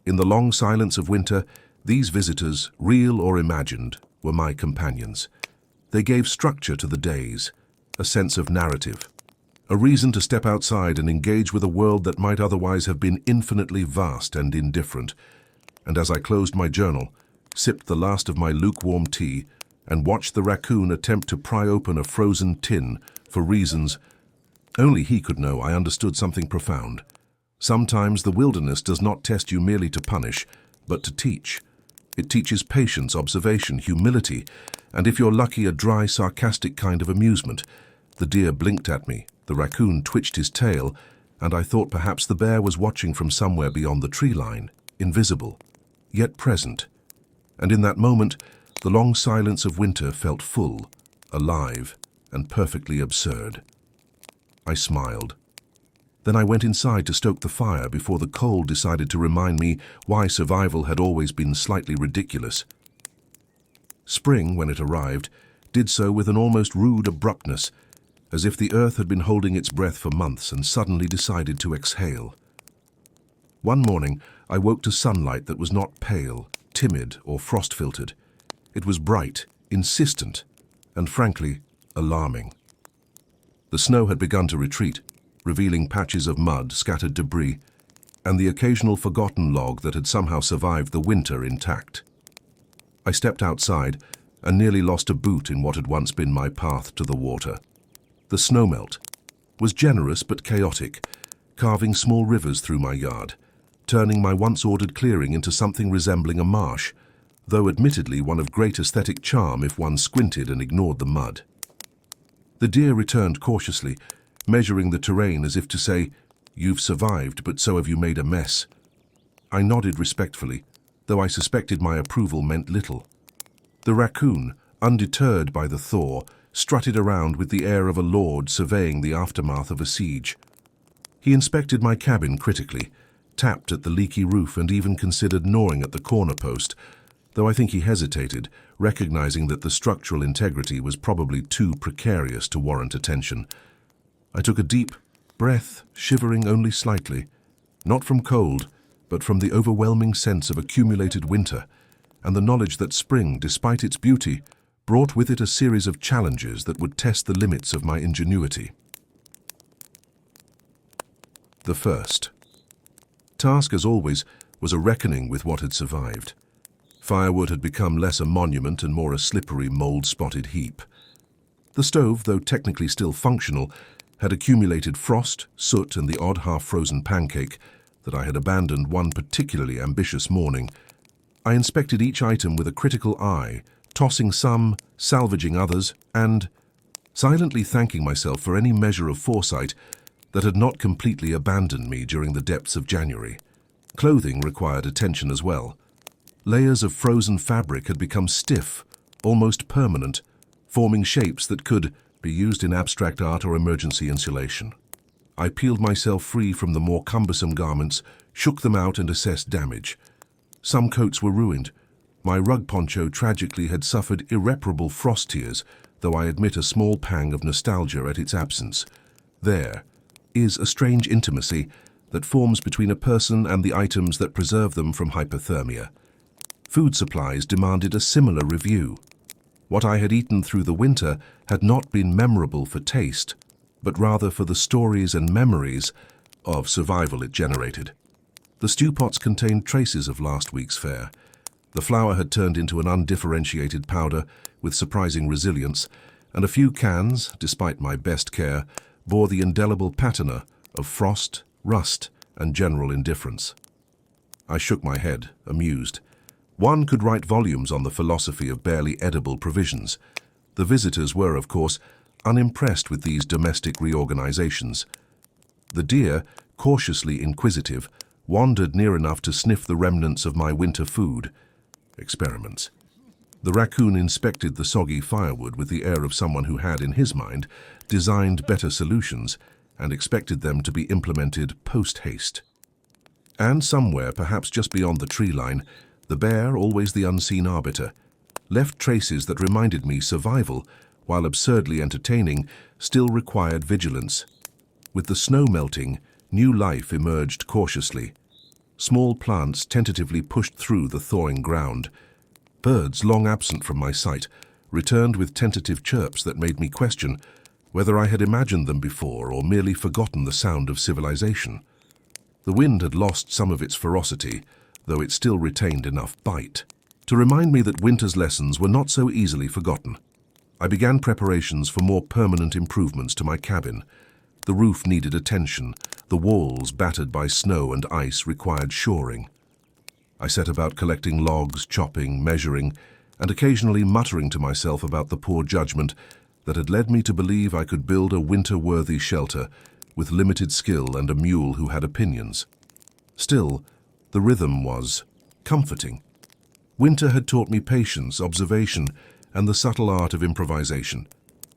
[SPEAKER 1] In the long silence of winter, these visitors, real or imagined, were my companions. They gave structure to the days, a sense of narrative, a reason to step outside and engage with a world that might otherwise have been infinitely vast and indifferent. And as I closed my journal, sipped the last of my lukewarm tea, and watched the raccoon attempt to pry open a frozen tin for reasons only he could know, I understood something profound. Sometimes the wilderness does not test you merely to punish, but to teach. It teaches patience, observation, humility, and if you're lucky, a dry, sarcastic kind of amusement. The deer blinked at me, the raccoon twitched his tail, and I thought perhaps the bear was watching from somewhere beyond the tree line, invisible, yet present. And in that moment, the long silence of winter felt full, alive, and perfectly absurd. I smiled. Then I went inside to stoke the fire before the cold decided to remind me why survival had always been slightly ridiculous. Spring, when it arrived, did so with an almost rude abruptness, as if the earth had been holding its breath for months and suddenly decided to exhale. One morning, I woke to sunlight that was not pale, timid, or frost-filtered. It was bright, insistent, and frankly, alarming. The snow had begun to retreat, revealing patches of mud, scattered debris, and the occasional forgotten log that had somehow survived the winter intact. I stepped outside, and nearly lost a boot in what had once been my path to the water. The snowmelt was generous but chaotic, carving small rivers through my yard, turning my once-ordered clearing into something resembling a marsh, though admittedly one of great aesthetic charm if one squinted and ignored the mud. The deer returned cautiously, measuring the terrain as if to say, "You've survived, but so have you made a mess." I nodded respectfully, though I suspected my approval meant little. The raccoon, undeterred by the thaw, strutted around with the air of a lord surveying the aftermath of a siege. He inspected my cabin critically, tapped at the leaky roof and even considered gnawing at the corner post, though I think he hesitated, recognizing that the structural integrity was probably too precarious to warrant attention. I took a deep breath, shivering only slightly, not from cold, but from the overwhelming sense of accumulated winter, and the knowledge that spring, despite its beauty, brought with it a series of challenges that would test the limits of my ingenuity. The first task, as always, was a reckoning with what had survived. Firewood had become less a monument and more a slippery, mold-spotted heap. The stove, though technically still functional, had accumulated frost, soot, and the odd half-frozen pancake that I had abandoned one particularly ambitious morning. I inspected each item with a critical eye, tossing some, salvaging others, and silently thanking myself for any measure of foresight that had not completely abandoned me during the depths of January. Clothing required attention as well. Layers of frozen fabric had become stiff, almost permanent, forming shapes that could be used in abstract art or emergency insulation. I peeled myself free from the more cumbersome garments, shook them out and assessed damage. Some coats were ruined. My rug poncho tragically had suffered irreparable frost tears, though I admit a small pang of nostalgia at its absence. There is a strange intimacy that forms between a person and the items that preserve them from hypothermia. Food supplies demanded a similar review. What I had eaten through the winter had not been memorable for taste, but rather for the stories and memories of survival it generated. The stew pots contained traces of last week's fare. The flour had turned into an undifferentiated powder with surprising resilience, and a few cans, despite my best care, bore the indelible patina of frost, rust, and general indifference. I shook my head, amused. One could write volumes on the philosophy of barely edible provisions. The visitors were, of course, unimpressed with these domestic reorganizations. The deer, cautiously inquisitive, wandered near enough to sniff the remnants of my winter food experiments. The raccoon inspected the soggy firewood with the air of someone who had, in his mind, designed better solutions and expected them to be implemented post-haste. And somewhere, perhaps just beyond the tree line, the bear, always the unseen arbiter, left traces that reminded me survival, while absurdly entertaining, still required vigilance. With the snow melting, new life emerged cautiously. Small plants tentatively pushed through the thawing ground. Birds, long absent from my sight, returned with tentative chirps that made me question whether I had imagined them before or merely forgotten the sound of civilization. The wind had lost some of its ferocity, though it still retained enough bite to remind me that winter's lessons were not so easily forgotten. I began preparations for more permanent improvements to my cabin. The roof needed attention. The walls, battered by snow and ice, required shoring. I set about collecting logs, chopping, measuring, and occasionally muttering to myself about the poor judgment that had led me to believe I could build a winter-worthy shelter with limited skill and a mule who had opinions. Still, the rhythm was comforting. Winter had taught me patience, observation, and the subtle art of improvisation.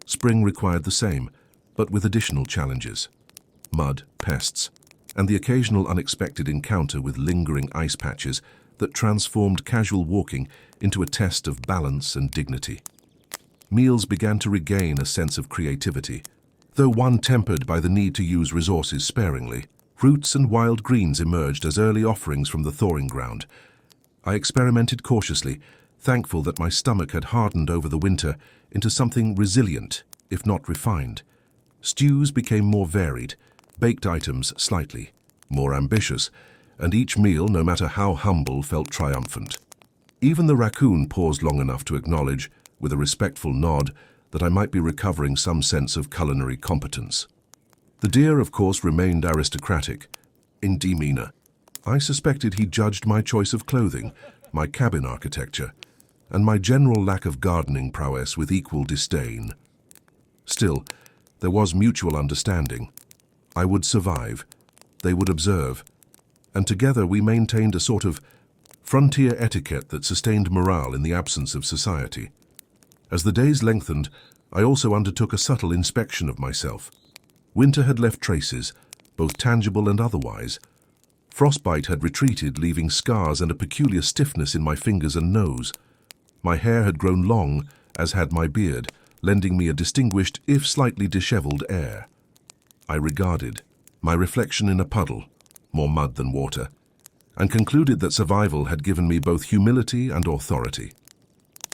[SPEAKER 1] Spring required the same, but with additional challenges: mud, pests, and the occasional unexpected encounter with lingering ice patches that transformed casual walking into a test of balance and dignity. Meals began to regain a sense of creativity, though one tempered by the need to use resources sparingly. Roots and wild greens emerged as early offerings from the thawing ground. I experimented cautiously, thankful that my stomach had hardened over the winter into something resilient, if not refined. Stews became more varied, baked items slightly more ambitious, and each meal, no matter how humble, felt triumphant. Even the raccoon paused long enough to acknowledge with a respectful nod that I might be recovering some sense of culinary competence. The deer, of course, remained aristocratic in demeanor. I suspected he judged my choice of clothing, my cabin architecture, and my general lack of gardening prowess with equal disdain. Still, there was mutual understanding. I would survive, they would observe, and together we maintained a sort of frontier etiquette that sustained morale in the absence of society. As the days lengthened, I also undertook a subtle inspection of myself. Winter had left traces, both tangible and otherwise. Frostbite had retreated, leaving scars and a peculiar stiffness in my fingers and nose. My hair had grown long, as had my beard, lending me a distinguished, if slightly disheveled air. I regarded my reflection in a puddle, more mud than water, and concluded that survival had given me both humility and authority.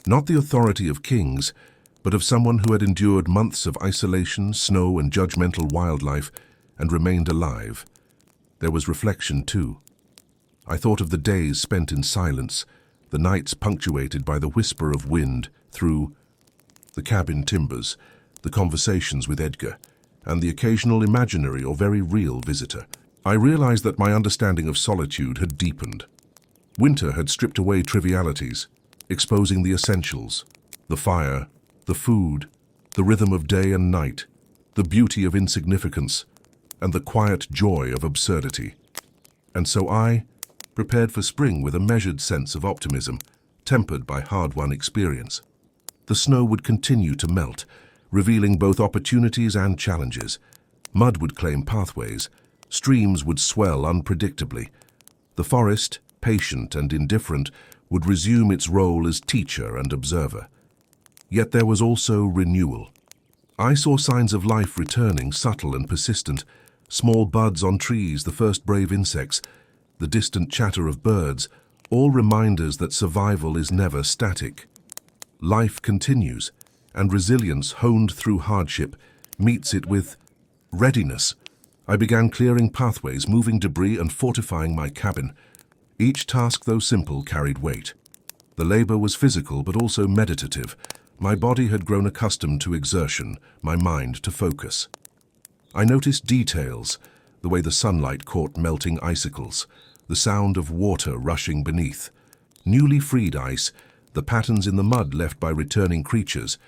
[SPEAKER 1] Not the authority of kings, but of someone who had endured months of isolation, snow, and judgmental wildlife, and remained alive. There was reflection, too. I thought of the days spent in silence, the nights punctuated by the whisper of wind through the cabin timbers, the conversations with Edgar, and the occasional imaginary or very real visitor. I realized that my understanding of solitude had deepened. Winter had stripped away trivialities, exposing the essentials, the fire, the food, the rhythm of day and night, the beauty of insignificance, and the quiet joy of absurdity. And so I prepared for spring with a measured sense of optimism, tempered by hard-won experience. The snow would continue to melt, revealing both opportunities and challenges. Mud would claim pathways, streams would swell unpredictably. The forest, patient and indifferent, would resume its role as teacher and observer. Yet there was also renewal. I saw signs of life returning, subtle and persistent. Small buds on trees, the first brave insects, the distant chatter of birds, all reminders that survival is never static. Life continues, and resilience honed through hardship meets it with readiness. I began clearing pathways, moving debris and fortifying my cabin. Each task, though simple, carried weight. The labor was physical but also meditative. My body had grown accustomed to exertion, my mind to focus. I noticed details, the way the sunlight caught melting icicles, the sound of water rushing beneath, newly freed ice, the patterns in the mud left by returning creatures,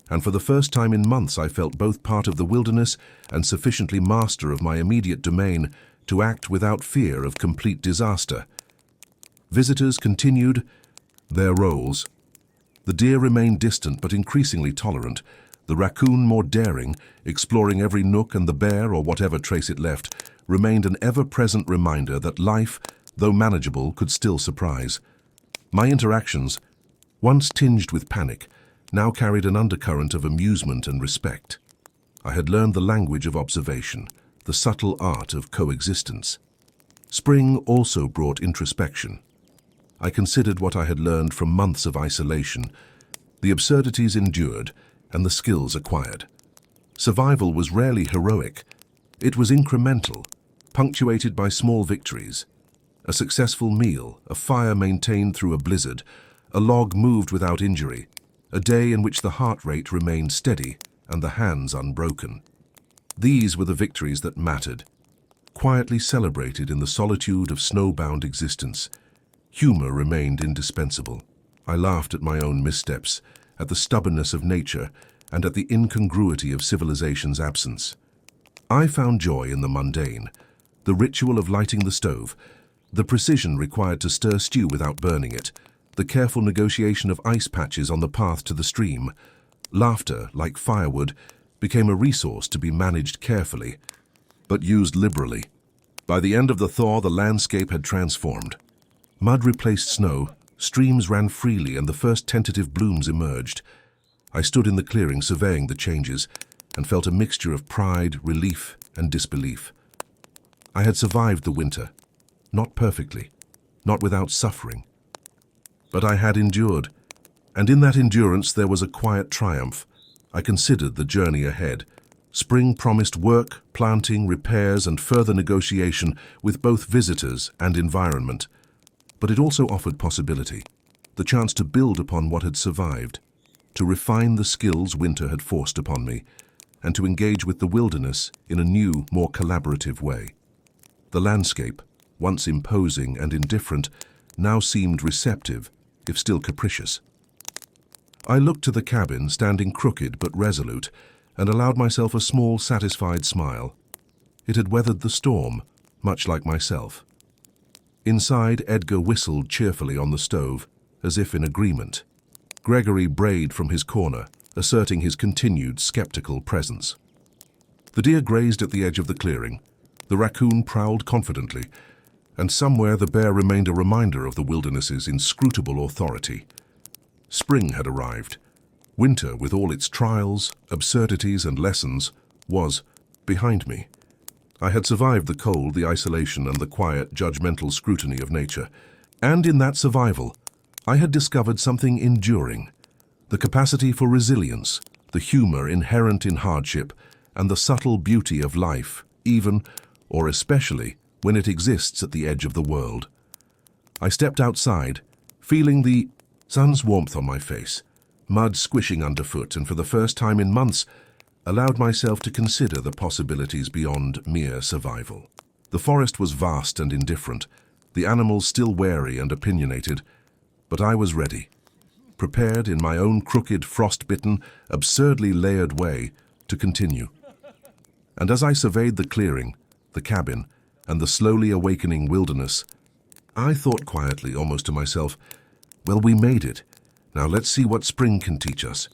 [SPEAKER 1] and for the first time in months I felt both part of the wilderness and sufficiently master of my immediate domain to act without fear of complete disaster. Visitors continued their roles. The deer remained distant but increasingly tolerant, the raccoon more daring, exploring every nook, and the bear, or whatever trace it left, remained an ever-present reminder that life, though manageable, could still surprise. My interactions, once tinged with panic, now carried an undercurrent of amusement and respect. I had learned the language of observation, the subtle art of coexistence. Spring also brought introspection. I considered what I had learned from months of isolation, the absurdities endured, and the skills acquired. Survival was rarely heroic. It was incremental, punctuated by small victories. A successful meal, a fire maintained through a blizzard, a log moved without injury, a day in which the heart rate remained steady and the hands unbroken. These were the victories that mattered, quietly celebrated in the solitude of snowbound existence. Humor remained indispensable. I laughed at my own missteps, at the stubbornness of nature, and at the incongruity of civilization's absence. I found joy in the mundane, the ritual of lighting the stove, the precision required to stir stew without burning it, the careful negotiation of ice patches on the path to the stream. Laughter, like firewood, became a resource to be managed carefully, but used liberally. By the end of the thaw, the landscape had transformed. Mud replaced snow, streams ran freely, and the first tentative blooms emerged. I stood in the clearing surveying the changes and felt a mixture of pride, relief, and disbelief. I had survived the winter, not perfectly, not without suffering. But I had endured, and in that endurance there was a quiet triumph. I considered the journey ahead. Spring promised work, planting, repairs, and further negotiation with both visitors and environment. But it also offered possibility, the chance to build upon what had survived. to refine the skills winter had forced upon me, and to engage with the wilderness in a new, more collaborative way. The landscape, once imposing and indifferent, now seemed receptive, if still capricious. I looked to the cabin, standing crooked but resolute, and allowed myself a small, satisfied smile. It had weathered the storm, much like myself. Inside, Edgar whistled cheerfully on the stove, as if in agreement. Gregory brayed from his corner, asserting his continued skeptical presence. The deer grazed at the edge of the clearing, the raccoon prowled confidently, and somewhere the bear remained a reminder of the wilderness's inscrutable authority. Spring had arrived. Winter, with all its trials, absurdities, and lessons, was behind me. I had survived the cold, the isolation, and the quiet, judgmental scrutiny of nature. And in that survival, I had discovered something enduring: the capacity for resilience, the humor inherent in hardship, and the subtle beauty of life, even, or especially, when it exists at the edge of the world. I stepped outside, feeling the sun's warmth on my face, mud squishing underfoot, and for the first time in months, allowed myself to consider the possibilities beyond mere survival. The forest was vast and indifferent, the animals still wary and opinionated, but I was ready, prepared in my own crooked, frostbitten, absurdly layered way to continue. And as I surveyed the clearing, the cabin, and the slowly awakening wilderness, I thought quietly, almost to myself, well, we made it. Now let's see what spring can teach us.